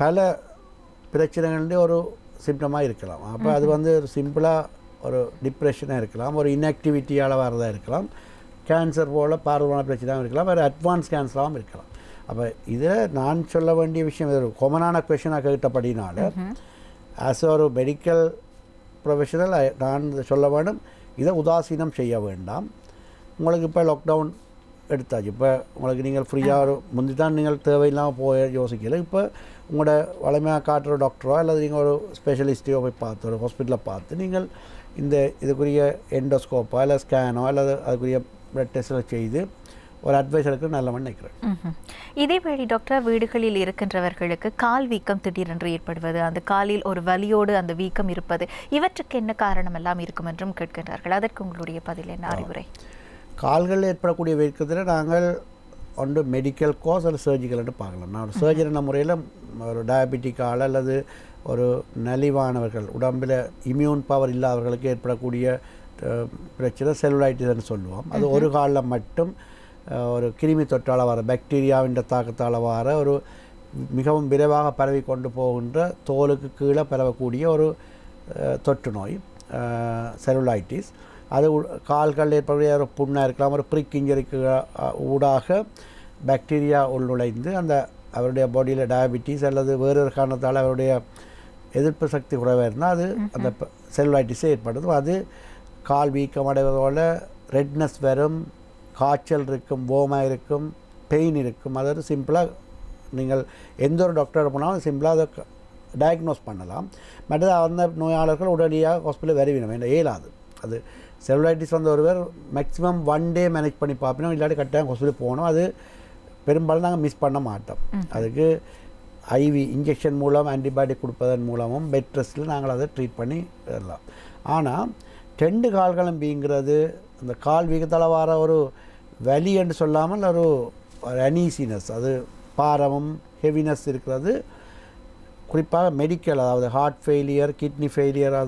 பல பிரச்சனைகளுடைய ஒரு சிம்டமாக இருக்கலாம். அப்போ அது ஒரு சிம்பிளாக ஒரு டிப்ரெஷனாக இருக்கலாம், ஒரு இன்ஆக்டிவிட்டியால் வரதாக இருக்கலாம், கேன்சர் போல் பார்வையான பிரச்சனையாக இருக்கலாம், வேறு அட்வான்ஸ் கேன்சராகவும் இருக்கலாம். அப்போ இதில் நான் சொல்ல வேண்டிய விஷயம் இது ஒரு காமனான கொஷனாக கேட்டபடினால ஆஸ் ஒரு மெடிக்கல் ப்ரொஃபஷனல் நான் சொல்ல வேண்டும், இதை உதாசீனம் செய்ய வேண்டாம். உங்களுக்கு இப்போ லாக்டவுன் எடுத்தாச்சு, இப்போ உங்களுக்கு நீங்கள் ஃப்ரீயாக ஒரு முந்தி தான் நீங்கள் தேவையில்லாமல் போய் யோசிக்கல, இப்போ உங்களோட வளமையாக காட்டுற டாக்டரோ அல்லது நீங்கள் ஒரு ஸ்பெஷலிஸ்ட்டையோ போய் பார்த்து ஒரு ஹாஸ்பிட்டலில் பார்த்து நீங்கள் இதுக்குரிய எண்டோஸ்கோப்போ இல்லை ஸ்கேனோ அல்லது அதுக்குரிய பிளட் டெஸ்ட்டில் செய்து ஒரு அட்வைஸ் எடுக்க நல்லவன் நினைக்கிறேன். இதேவேளை டாக்டர், வீடுகளில் இருக்கின்றவர்களுக்கு கால் வீக்கம் திடீரென்று ஏற்படுவது, அந்த காலில் ஒரு வலியோடு அந்த வீக்கம் இருப்பது, இவற்றுக்கு என்ன காரணம் எல்லாம் இருக்கும் என்றும் கேட்கின்றார்கள். அதற்கு உங்களுடைய பதில் என்ன அறிவுரை? கால்களில் ஏற்படக்கூடிய வீக்கத்தில் நாங்கள் ஒன்று மெடிக்கல் கோஸ் அல்லது சர்ஜிக்கல்னு பார்க்கலாம். நான் ஒரு சர்ஜரின முறையில் ஒரு டயபெட்டிக் ஆள் அல்லது ஒரு நலிவானவர்கள் உடம்பில் இம்யூன் பவர் இல்லாதவர்களுக்கு ஏற்படக்கூடிய பிரச்சனை செல்லுலைட்டிஸ்ன்னு சொல்லுவோம். அது ஒரு காலில் மட்டும் ஒரு கிருமி தொற்றால் வர பாக்டீரியாவின் தாக்கத்தால் வர ஒரு மிகவும் விரைவாக பரவி கொண்டு போகின்ற தோலுக்கு கீழே பரவக்கூடிய ஒரு தொற்று நோய் செல்லுலைட்டிஸ். அது கால்கள் ஏற்படக்கூடிய ஒரு புண்ணாக இருக்கலாம், ஒரு ப்ரிக் இன்ஜரிக்கு ஊடாக பாக்டீரியா உள்நுழைந்து அந்த அவருடைய பாடியில் டயபிட்டிஸ் அல்லது வேறொரு காரணத்தால் அவருடைய எதிர்ப்பு சக்தி குறைவாக இருந்தால் அது அந்த செல்லுலைட்டிஸே ஏற்படுது. அது கால் வீக்கம் அடைவதோட ரெட்னஸ் வரும், காய்ச்சல் இருக்கும், ஓமாக இருக்கும், பெயின் இருக்கும். அதாவது சிம்பிளாக நீங்கள் எந்த ஒரு டாக்டர் போனாலும் சிம்பிளாக அதை டயக்னோஸ் பண்ணலாம். மற்றது அந்த நோயாளர்கள் உடனடியாக ஹாஸ்பிட்டல் வருவினோம், என்ன இயலாது. அது செல்லுலைட்டிஸ் வந்த ஒருவர் மேக்ஸிமம் 1 டே மேனேஜ் பண்ணி பார்ப்போம், இல்லாட்டி கட்டாயம் ஹாஸ்பிட்டல் போகணும். அது பெரும்பாலும் நாங்கள் மிஸ் பண்ண மாட்டோம். அதுக்கு ஐவி இன்ஜெக்ஷன் மூலம் ஆன்டிபயோட்டிக் கொடுப்பதன் மூலமும் பெட் ரெஸ்ட்டில் நாங்கள் அதை ட்ரீட் பண்ணி வரலாம். ஆனால் 2 கால்களும் வீங்கிறது, அந்த கால் வீக்கத்தால் வர ஒரு வலி என்று சொல்லாமல் ஒரு அனீசினஸ், அது பாரமும் ஹெவினஸ் இருக்கிறது. குறிப்பாக மெடிக்கல், அதாவது ஹார்ட் ஃபெயிலியர், கிட்னி ஃபெயிலியர்,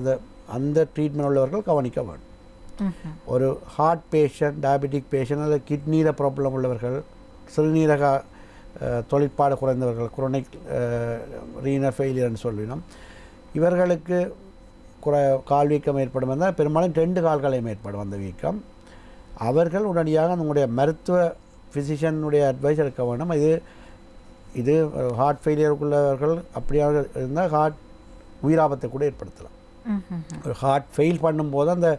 அந்த ட்ரீட்மெண்ட் உள்ளவர்கள் கவனிக்க வேண்டும். ஒரு ஹார்ட் பேஷண்ட், டயபெட்டிக் பேஷண்ட், அல்லது கிட்னியில் ப்ராப்ளம் உள்ளவர்கள், சிறுநீரக தொழிற்பாடு குறைந்தவர்கள், குரோனிக் ரீனல் ஃபெயிலியர்னு சொல்லினோம், இவர்களுக்கு கால் வீக்கம் ஏற்படும் என்றால் பெரும்பாலும் 2 கால்களையும் ஏற்படும் அந்த வீக்கம். அவர்கள் உடனடியாக நம்முடைய மருத்துவ ஃபிசிஷியனுடைய அட்வைஸ் எடுக்க வேண்டும். இது ஹார்ட் ஃபெயிலியருக்குள்ளவர்கள் அப்படியாக இருந்தால் உயிராபத்தை கூட ஏற்படுத்தலாம். ஒரு ஹார்ட் ஃபெயில் பண்ணும்போது அந்த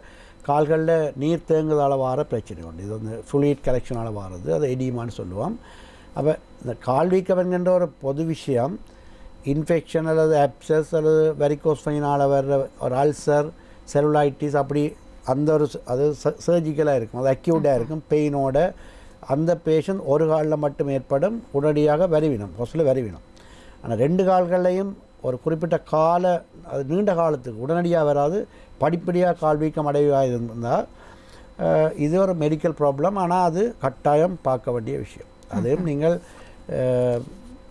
கால்களில் நீர் தேங்குதால் வர பிரச்சனை உண்டு. இது வந்து ஃப்ளூயிட் கலெக்ஷனால் வாரது, அதை எடிமான்னு சொல்லுவோம். அப்போ இந்த கால் வீக்கம் என்கின்ற ஒரு பொது விஷயம் இன்ஃபெக்ஷன் அல்லது அப்சஸ் அல்லது வெரிகோஸ் வெயினால் வர்ற ஒரு அல்சர், செல்லுலைட்டிஸ், அப்படி அந்த ஒரு அது சர்ஜிக்கலாக இருக்கும், அது அக்யூட்டாக இருக்கும், பெயினோட அந்த பேஷண்ட் ஒரு காலில் மட்டும் ஏற்படும், உடனடியாக வருவினம், ஹாஸ்பிட்டலில் வருவினம். ஆனால் 2 கால்களையும் ஒரு குறிப்பிட்ட அது நீண்ட காலத்துக்கு உடனடியாக வராது, படிப்படியாக கால் வீக்கம் அடைவாக இருந்தால் இது ஒரு மெடிக்கல் ப்ராப்ளம். ஆனால் அது கட்டாயம் பார்க்க வேண்டிய விஷயம். அதையும் நீங்கள்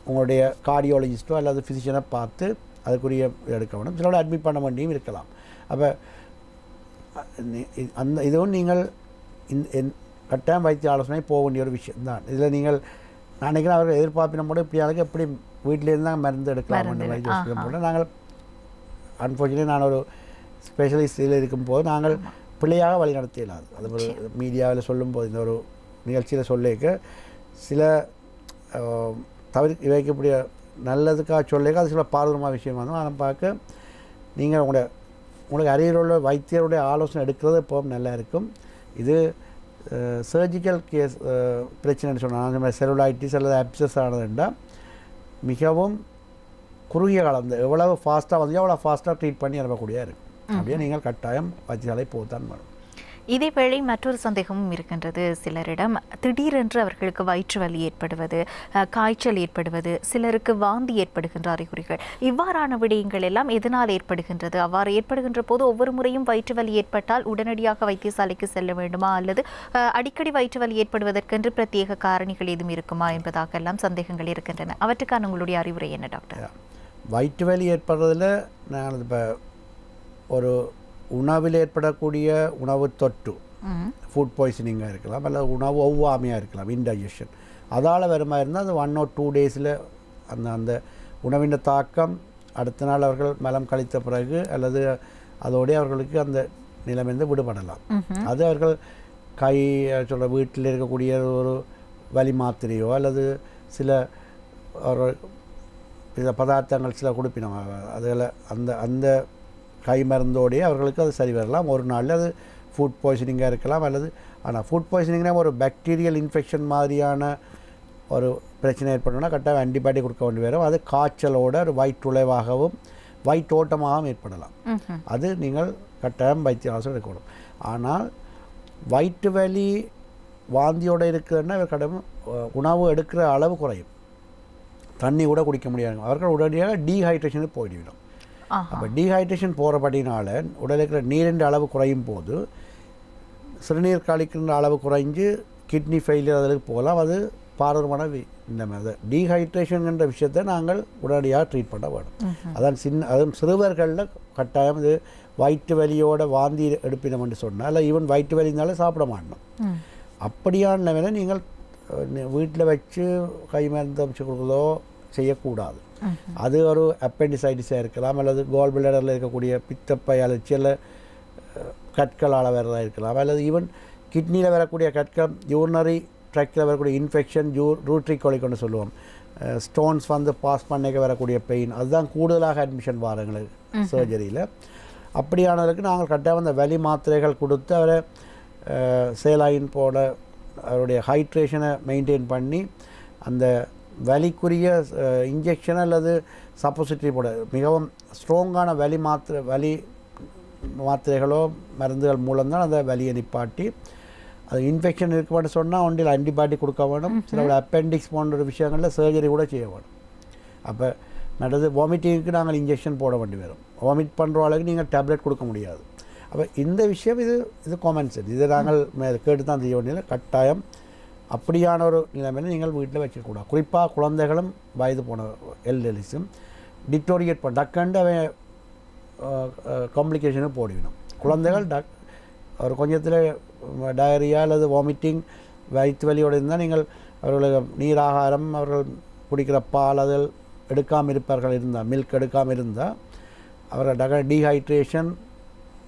உங்களுடைய கார்டியாலஜிஸ்ட்டோ அல்லது ஃபிசிஷியனை பார்த்து அதுக்குரிய எடுக்க வேண்டும். சிலோட அட்மிட் பண்ண வேண்டியும் இருக்கலாம். அப்போ இதுவும் நீங்கள் கட்டாயம் வைத்திய ஆலோசனை போக வேண்டிய ஒரு விஷயம்தான். இதில் நீங்கள் நான் நினைக்கிறேன் அவர்கள் எதிர்பார்ப்பின கூட இப்படியாளுக்கு எப்படி வீட்டிலேருந்து தான் மருந்து எடுக்கலாம் வைத்திய ஹாஸ்பிட்டல் போல. நாங்கள் அன்ஃபார்ச்சுனேட்லி நான் ஒரு ஸ்பெஷலிஸ்ட் இதில் இருக்கும்போது நாங்கள் பிள்ளையாக வழி நடத்த இயலாது. அது ஒரு மீடியாவில் சொல்லும்போது, இந்த ஒரு நிகழ்ச்சியில் சொல்லிக்க சில தவிர்க்க வைக்கக்கூடிய நல்லதுக்காக சொல்லிக்க அது சில பாரதூரமான விஷயம் வந்து நான் பார்க்க நீங்கள் உங்களுக்கு அருகில் உள்ள வைத்தியருடைய ஆலோசனை எடுக்கிறது எப்போவும் நல்லா இருக்கும். இது சர்ஜிக்கல் கேஸ் பிரச்சனைன்னு சொன்னால் அந்த மாதிரி செல்லுலைட்டிஸ் அல்லது அப்சஸ் ஆனதுண்டா மிகவும் குறுகிய காலம், எவ்வளவு ஃபாஸ்ட்டாக வந்து எவ்வளோ ஃபாஸ்ட்டாக ட்ரீட் பண்ணி அனுப்பக்கூடியதாக இருக்கும். அப்படியே நீங்கள் கட்டாயம் வைத்தியசாலை போகத்தான் வேணும். இதேவேளை மற்றொரு சந்தேகமும் இருக்கின்றது சிலரிடம். திடீரென்று அவர்களுக்கு வயிற்று வலி ஏற்படுவது, காய்ச்சல் ஏற்படுவது, சிலருக்கு வாந்தி ஏற்படுகின்ற அறிகுறிகள், இவ்வாறான விடயங்கள் எல்லாம் எதனால் ஏற்படுகின்றது? அவ்வாறு ஏற்படுகின்ற போது ஒவ்வொரு முறையும் வயிற்று வலி ஏற்பட்டால் உடனடியாக வைத்தியசாலைக்கு செல்ல வேண்டுமா, அல்லது அடிக்கடி வயிற்று வலி ஏற்படுவதற்கென்று பிரத்யேக காரணிகள் எதுவும் இருக்குமா என்பதாக எல்லாம் சந்தேகங்கள் இருக்கின்றன. அவற்றுக்கான உங்களுடைய அறிவுரை என்ன டாக்டர்? வயிற்று வலி ஏற்படுறதுல நான் இப்போ ஒரு உணவில் ஏற்படக்கூடிய உணவு தொற்று, ஃபுட் பாய்சனிங்காக இருக்கலாம், அல்லது உணவு ஒவ்வாமையாக இருக்கலாம், இன்டைஜஷன், அதால் வருமா இருந்தால் அது 1 or 2 டேஸில் அந்த உணவின் தாக்கம் அடுத்த நாள் அவர்கள் மலம் கழித்த பிறகு அல்லது அதோடய அவர்களுக்கு அந்த நிலைமையிலிருந்து விடுபடலாம். அது அவர்கள் சொல்கிற வீட்டில் இருக்கக்கூடிய ஒரு வலி மாத்திரையோ அல்லது சில பதார்த்தங்கள் சில கொடுப்பினோம், அதில் அந்த கை மருந்தோடையே அவர்களுக்கு அது சரி வரலாம். ஒரு நாளில் அது ஃபுட் பாய்சனிங்காக இருக்கலாம். ஆனால் ஃபுட் பாய்சனிங்னா ஒரு பாக்டீரியல் இன்ஃபெக்ஷன் மாதிரியான ஒரு பிரச்சனை ஏற்படணும்னா கட்டாயம் ஆன்டிபயோட்டிக் கொடுக்க வேண்டி வரும். அது காய்ச்சலோட ஒரு வயிற்றுளைவாகவும் வயிற்றோட்டமாகவும் ஏற்படலாம். அது நீங்கள் கட்டாயம் வைத்திய ஆலோசனை எடுக்கணும். ஆனால் வயிற்று வலி வாந்தியோடு இருக்குதுன்னா கட்டாயம் உணவு எடுக்கிற அளவு குறையும், தண்ணி கூட குடிக்க முடியாது, அவர்கள் உடனடியாக டீஹைட்ரேஷனுக்கு போயிடுவிடும். அப்போ டீஹைட்ரேஷன் போகிறபடினால உடலில் இருக்கிற நீரின் அளவு குறையும் போது சிறுநீர் கழிக்கின்ற அளவு குறைஞ்சு கிட்னி ஃபெயிலியர் அதில் போகலாம். அது பாரதூரமான இந்த மாதிரி டீஹைட்ரேஷன்ன்ற விஷயத்தை நாங்கள் உடனடியாக ட்ரீட் பண்ண வேணும். அதுவும் சிறுவர்களில் கட்டாயம் இது வயிற்று வலியோட வாந்தி எடுப்பினோம் என்று சொன்னால், இல்லை ஈவன் வயிற்று வலினாலும் சாப்பிட மாட்டோம். அப்படியான நிலைமையில நீங்கள் வீட்டில் வச்சு கை மருந்து வச்சு கொடுக்குறதோ செய்யக்கூடாது. அது ஒரு அப்பெண்டிசைட்டிஸாக இருக்கலாம், அல்லது கோல் பிளடரில் இருக்கக்கூடிய பித்தப்பை அலர்ச்சியில் கற்களால் வரதாக இருக்கலாம், அல்லது ஈவன் கிட்னியில் வரக்கூடிய கற்கள், யூரினரி ட்ராக்டில் வரக்கூடிய இன்ஃபெக்ஷன், ரூட்ரி கொலைக்கொண்டு சொல்லுவோம், ஸ்டோன்ஸ் வந்து பாஸ் பண்ணிக்க வரக்கூடிய பெயின், அதுதான் கூடுதலாக அட்மிஷன் வாரங்களுக்கு சர்ஜரியில். அப்படியானவர்களுக்கு நாங்கள் கட்டாயம் அந்த வலி மாத்திரைகள் கொடுத்து அவரை சேலாயின் போல அவருடைய ஹைட்ரேஷனை மெயின்டைன் பண்ணி அந்த வலிக்குரிய இன்ஜெக்ஷன் அல்லது சப்போசிட்டரி போட மிகவும் ஸ்ட்ராங்கான வலி மாத்திரைகளோ மருந்துகள் மூலம்தான் அந்த வலியை நிப்பாட்டி, அது இன்ஃபெக்ஷன் இருக்குன்னு சொன்னால் ஒன்றில் ஆன்டிபயோட்டிக் கொடுக்க வேணும், சில அப்பெண்டிக்ஸ் போன்ற விஷயங்களில் சர்ஜரி கூட செய்ய வேணும். அப்போ நடந்து வாமிட்டிங்க்கு நாங்கள் இன்ஜெக்ஷன் போட வேண்டி வரும், வாமிட் பண்ணுற அளவுக்கு நீங்கள் டேப்லெட் கொடுக்க முடியாது. அப்போ இந்த விஷயம் இது காமன் சென்ஸ், இதை நாங்கள் கேட்டு தான் செய்ய வேண்டியது. கட்டாயம் அப்படியான ஒரு நிலைமையில நீங்கள் வீட்டில் வச்சுக்கூடாது. குறிப்பாக குழந்தைகளும் வயது போன எல்டர்லிஸும் டிட்டோரியேட் பண்ண டக்கண்டு அவன் காம்ப்ளிகேஷனும் போடிவிடும். குழந்தைகள் ஒரு கொஞ்சத்தில் டயரியா அல்லது வாமிட்டிங் வயிற்று வலியோடு இருந்தால் நீங்கள் அவர்களுக்கு நீராகாரம், அவர்கள் குடிக்கிற பால் அதில் எடுக்காமல் இருப்பார்கள் இருந்தால், மில்க் எடுக்காமல் இருந்தால் அவர்கள் டீஹைட்ரேஷன்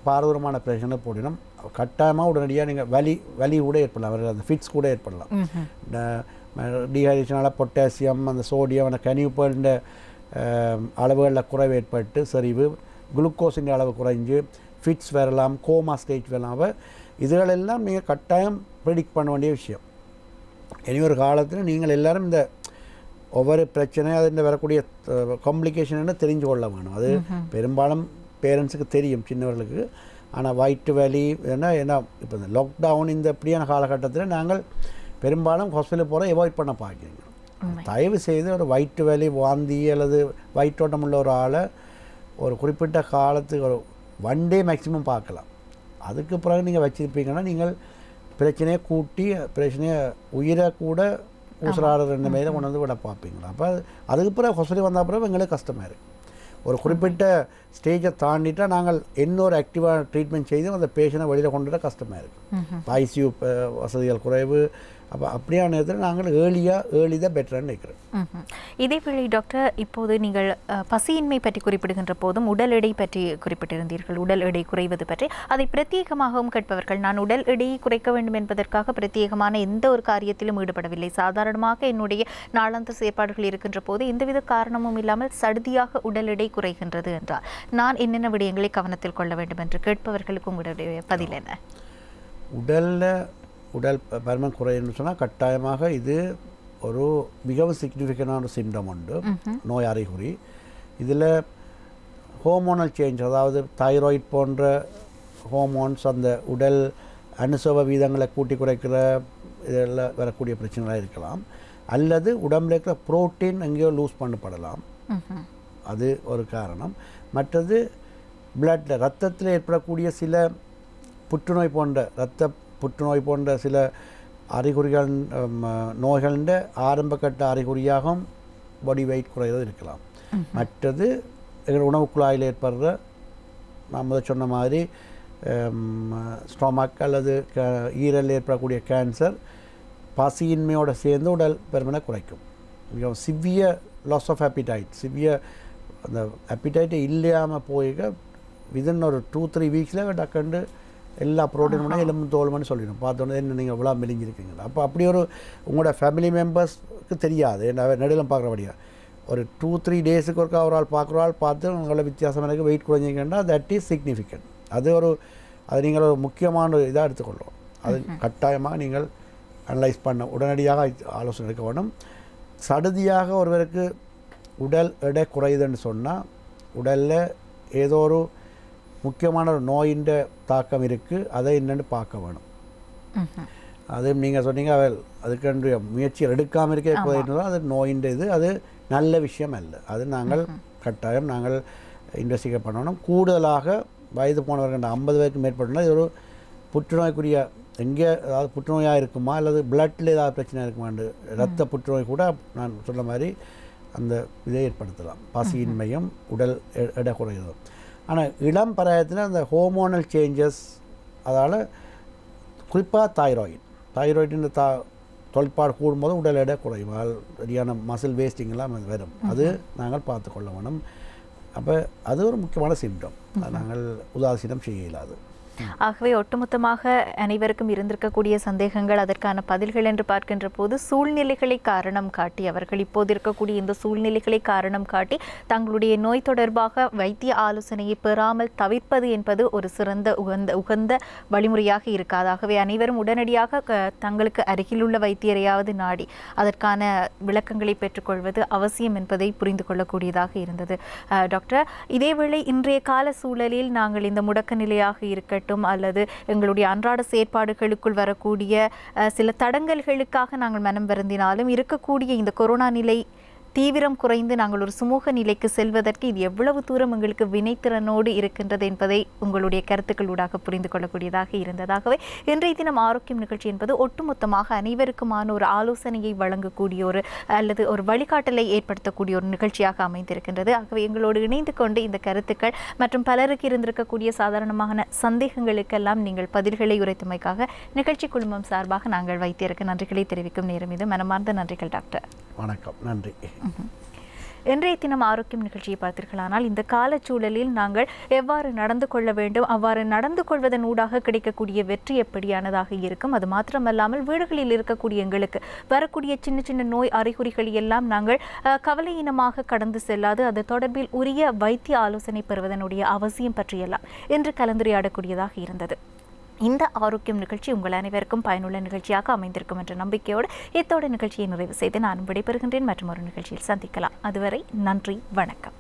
பாரதூரமான பிரச்சனை போடினோம். கட்டாயமாக உடனடியாக நீங்கள் வலி கூட ஏற்படலாம், அவர்கள் அந்த ஃபிட்ஸ் கூட ஏற்படலாம். டீஹைட்ரேஷனால் பொட்டாசியம், அந்த சோடியம், அந்த கனிவுப்பண்ட அளவுகளில் குறைவு ஏற்பட்டு சரிவு, குளுக்கோஸின் அளவு குறைஞ்சு ஃபிட்ஸ் வரலாம், கோமா ஸ்டேஜ் வரலாம். அப்போ இதுகளெல்லாம் நீங்கள் கட்டாயம் ப்ரெடிக்ட் பண்ண வேண்டிய விஷயம். இனி ஒரு காலத்தில் நீங்கள் எல்லோரும் இந்த ஒவ்வொரு பிரச்சனை அதில் வரக்கூடிய காம்ப்ளிகேஷன்னு தெரிஞ்சு கொள்ள வேணும். அது பெரும்பாலும் பேரண்ட்ஸுக்கு தெரியும், சின்னவர்களுக்கு. ஆனால் வயிற்று வலி ஏன்னா இப்போ இந்த லாக்டவுன் இந்த இப்படியான காலகட்டத்தில் நாங்கள் பெரும்பாலும் ஹாஸ்பிட்டலுக்கு போகிற அவாய்ட் பண்ண பார்க்குறீங்க. தயவு செய்து ஒரு வயிற்று வலி, வாந்தி அல்லது வயிற்றோட்டம் உள்ள ஒரு ஆளை ஒரு குறிப்பிட்ட காலத்துக்கு ஒரு 1 டே மேக்ஸிமம் பார்க்கலாம். அதுக்கு பிறகு நீங்கள் வச்சுருப்பீங்கன்னா நீங்கள் பிரச்சனையை கூட்டி பிரச்சனையை உயிரை கூட ஊசலாடுற நிலைமையில் கொண்டு வந்து விட பார்ப்பீங்களா. அப்போ அதுக்கு பிறகு ஹாஸ்பிட்டல் வந்த பிறகு எங்களுக்கு கஷ்டமாக இருக்குது. ஒரு குறிப்பிட்ட ஸ்டேஜை தாண்டிட்டால் நாங்கள் இன்னொரு ஆக்டிவாக ட்ரீட்மெண்ட் செய்து அந்த பேஷண்ட்டை வெளியில் கொண்டு வர கஷ்டமாக இருக்குது. ஐசியூ வசதிகள் குறைவு. அப்போ அப்படியான நேரத்தில் நாங்கள் ஏர்லி தான் பெட்டர்னு நினைக்கிறோம். இதேவேளை டாக்டர், இப்போது நீங்கள் பசியின்மை பற்றி குறிப்பிடுகின்ற போதும் உடல் எடை பற்றி குறிப்பிட்டிருந்தீர்கள். உடல் எடை குறைவது பற்றி அதை பிரத்யேகமாகவும் கேட்பவர்கள், நான் உடல் எடையை குறைக்க வேண்டும் என்பதற்காக பிரத்யேகமான எந்த ஒரு காரியத்திலும் ஈடுபடவில்லை, சாதாரணமாக என்னுடைய நாளாந்த செயற்பாடுகள் இருக்கின்ற போது எந்தவித காரணமும் இல்லாமல் சடுதியாக உடல் எடை குறைகின்றது என்றால் நான் என்னென்ன விடயங்களை கவனத்தில் கொள்ள வேண்டும் என்று கேட்பவர்களுக்கு உங்களுடைய பதில் என்ன? உடல் பருமன் குறைன்னு சொன்னால் கட்டாயமாக இது ஒரு மிகவும் சிக்னிஃபிகண்டான ஒரு சிம்டம் உண்டு, நோய் அறிகுறி. இதில் ஹோமோனல் சேஞ்ச், அதாவது தைராய்டு போன்ற ஹோமோன்ஸ் அந்த உடல் அனுசவ வீதங்களை கூட்டி குறைக்கிற இதெல்லாம் வரக்கூடிய பிரச்சனைகளாக இருக்கலாம். அல்லது உடம்புல இருக்கிற புரோட்டீன் எங்கேயோ லூஸ் பண்ணப்படலாம், அது ஒரு காரணம். மற்றது பிளட்டில் ரத்தத்தில் ஏற்படக்கூடிய சில புற்றுநோய் போன்ற சில அறிகுறிகள், நோய்களின் ஆரம்பகட்ட அறிகுறியாகவும் பாடி வெயிட் குறைகிறது இருக்கலாம். மற்றது எங்கள் உணவு குழாயில் ஏற்படுற நான் முதல் சொன்ன மாதிரி ஸ்டொமக் அல்லது ஈரல் ஏற்படக்கூடிய கேன்சர் பசியின்மையோடு சேர்ந்து உடல் பருமனை குறைக்கும். மிகவும் severe loss of appetite, severe அந்த appetite இல்லாமல் போய்க்க விதின் ஒரு 2-3 வீக்ஸில் டக்குண்டு எல்லா ப்ரோட்டீன் எலும்பு தோல்மன்னு சொல்லிடும். பார்த்தோன்னே என்ன நீங்கள் இவ்வளோ மெலிஞ்சிருக்கீங்களா. அப்போ அப்படி ஒரு உங்களோட ஃபேமிலி மெம்பர்ஸ்க்கு தெரியாது, நடுவில் பார்க்குறபடியா ஒரு 2-3 டேஸுக்கு ஒருக்கா ஒரு ஆள் பார்த்து உங்களோட வித்தியாசம் எனக்கு வெயிட் குறைஞ்சிங்கன்னா தட் இஸ் சிக்னிஃபிகண்ட். அது நீங்கள் ஒரு முக்கியமான ஒரு இதாக எடுத்துக்கொள்ளும். அது கட்டாயமாக நீங்கள் அனலைஸ் பண்ண உடனடியாக ஆலோசனை எடுக்க வேண்டும். சடுதியாக ஒருவருக்கு உடல் எடை குறையுதுன்னு சொன்னால் உடலில் ஏதோ ஒரு முக்கியமான ஒரு நோயின் தாக்கம் இருக்குது, அதை என்னென்னு பார்க்க வேணும். அது நீங்கள் சொன்னீங்க அதுக்கு முயற்சிகள் எடுக்காமல் இருக்க அது நோயின் இது, அது நல்ல விஷயம் அல்ல. அது கட்டாயம் நாங்கள் இன்வெஸ்டிகேட் பண்ணணும். கூடுதலாக வயது போனவர்கள் 50 வயதுக்கு மேற்பட்டோம்னா இது ஒரு புற்றுநோய்க்குரிய எங்கே ஏதாவது புற்றுநோயாக இருக்குமா அல்லது பிளட்டில் ஏதாவது பிரச்சனை இருக்குமான்னு இரத்த புற்றுநோய் கூட நான் சொன்ன மாதிரி அந்த இதை ஏற்படுத்தலாம், பசியின்மையும் உடல் எடை குறையுதும். ஆனால் இளம் பராயத்தில் அந்த ஹோமோனல் சேஞ்சஸ், அதால் குறிப்பாக தைராய்டின் தொழிற்பாடு கூடும்போது உடல் எடை குறையும், சரியான மசில் வேஸ்டிங்லாம் வரும். அது நாங்கள் பார்த்து கொள்ள வேணும். அப்போ அது ஒரு முக்கியமான சிம்டம், நாங்கள் உதாசீனம் செய்ய இயலாது. ஆகவே ஒட்டுமொத்தமாக அனைவருக்கும் இருந்திருக்கக்கூடிய சந்தேகங்கள், அதற்கான பதில்கள் என்று பார்க்கின்ற போது சூழ்நிலைகளை காரணம் காட்டி, அவர்கள் இப்போது இருக்கக்கூடிய இந்த சூழ்நிலைகளை காரணம் காட்டி தங்களுடைய நோய் தொடர்பாக வைத்திய ஆலோசனையை பெறாமல் தவிர்ப்பது என்பது ஒரு சிறந்த உகந்த வழிமுறையாக இருக்காது. ஆகவே அனைவரும் உடனடியாக தங்களுக்கு அருகிலுள்ள வைத்தியரையாவது நாடி அதற்கான விளக்கங்களை பெற்றுக்கொள்வது அவசியம் என்பதை புரிந்து கொள்ளக்கூடியதாக இருந்தது. டாக்டர், இதேவேளை இன்றைய கால சூழலில் நாங்கள் இந்த முடக்க நிலையாக இருக்கட்டும் அல்லது எங்களுடைய அன்றாட செயற்பாடுகளுக்குள் வரக்கூடிய சில தடங்கல்களுக்காக நாங்கள் மனம் வருந்தினாலும் இருக்கக்கூடிய இந்த கொரோனா நிலை தீவிரம் குறைந்து நாங்கள் ஒரு சுமூக நிலைக்கு செல்வதற்கு இது எவ்வளவு தூரம் எங்களுக்கு வினைத்திறனோடு இருக்கின்றது என்பதை உங்களுடைய கருத்துக்களூடாக புரிந்து கொள்ளக்கூடியதாக இருந்ததாகவே இன்றைய தினம் ஆரோக்கியம் நிகழ்ச்சி என்பது ஒட்டுமொத்தமாக அனைவருக்குமான ஒரு ஆலோசனையை வழங்கக்கூடிய ஒரு அல்லது ஒரு வழிகாட்டலை ஏற்படுத்தக்கூடிய ஒரு நிகழ்ச்சியாக அமைந்திருக்கின்றது. ஆகவே எங்களோடு இணைந்து கொண்டு இந்த கருத்துக்கள் மற்றும் பலருக்கு இருந்திருக்கக்கூடிய சாதாரணமான சந்தேகங்களுக்கெல்லாம் நீங்கள் பதில்களை உரைத்தமைக்காக நிகழ்ச்சி குழுமம் சார்பாக நாங்கள் வைத்தியருக்கு நன்றிகளை தெரிவிக்கும் நேரம் இது. மனமார்ந்த நன்றிகள் டாக்டர். வணக்கம், நன்றி. இன்றைய தினம் ஆரோக்கியம் நிகழ்ச்சியை பார்த்தீர்களானால் இந்த காலச்சூழலில் நாங்கள் எவ்வாறு நடந்து கொள்ள வேண்டும், அவ்வாறு நடந்து கொள்வதன் ஊடாக கிடைக்கக்கூடிய வெற்றி எப்படியானதாக இருக்கும், அது மாத்திரமல்லாமல் வீடுகளில் இருக்கக்கூடிய எங்களுக்கு வரக்கூடிய சின்ன சின்ன நோய் அறிகுறிகள் எல்லாம் நாங்கள் கவலையினமாக கடந்து செல்லாது அது தொடர்பில் உரிய வைத்திய ஆலோசனை பெறுவதனுடைய அவசியம் பற்றியெல்லாம் இன்று கலந்துரையாடக்கூடியதாக இருந்தது. இந்த ஆரோக்கியம் நிகழ்ச்சி உங்கள் அனைவருக்கும் பயனுள்ள நிகழ்ச்சியாக அமைந்திருக்கும் என்ற நம்பிக்கையோடு இத்தோடு நிகழ்ச்சியை நிறைவு செய்து நான் விடைபெறுகின்றேன். மற்றும் ஒரு நிகழ்ச்சியில் சந்திக்கலாம். அதுவரை நன்றி, வணக்கம்.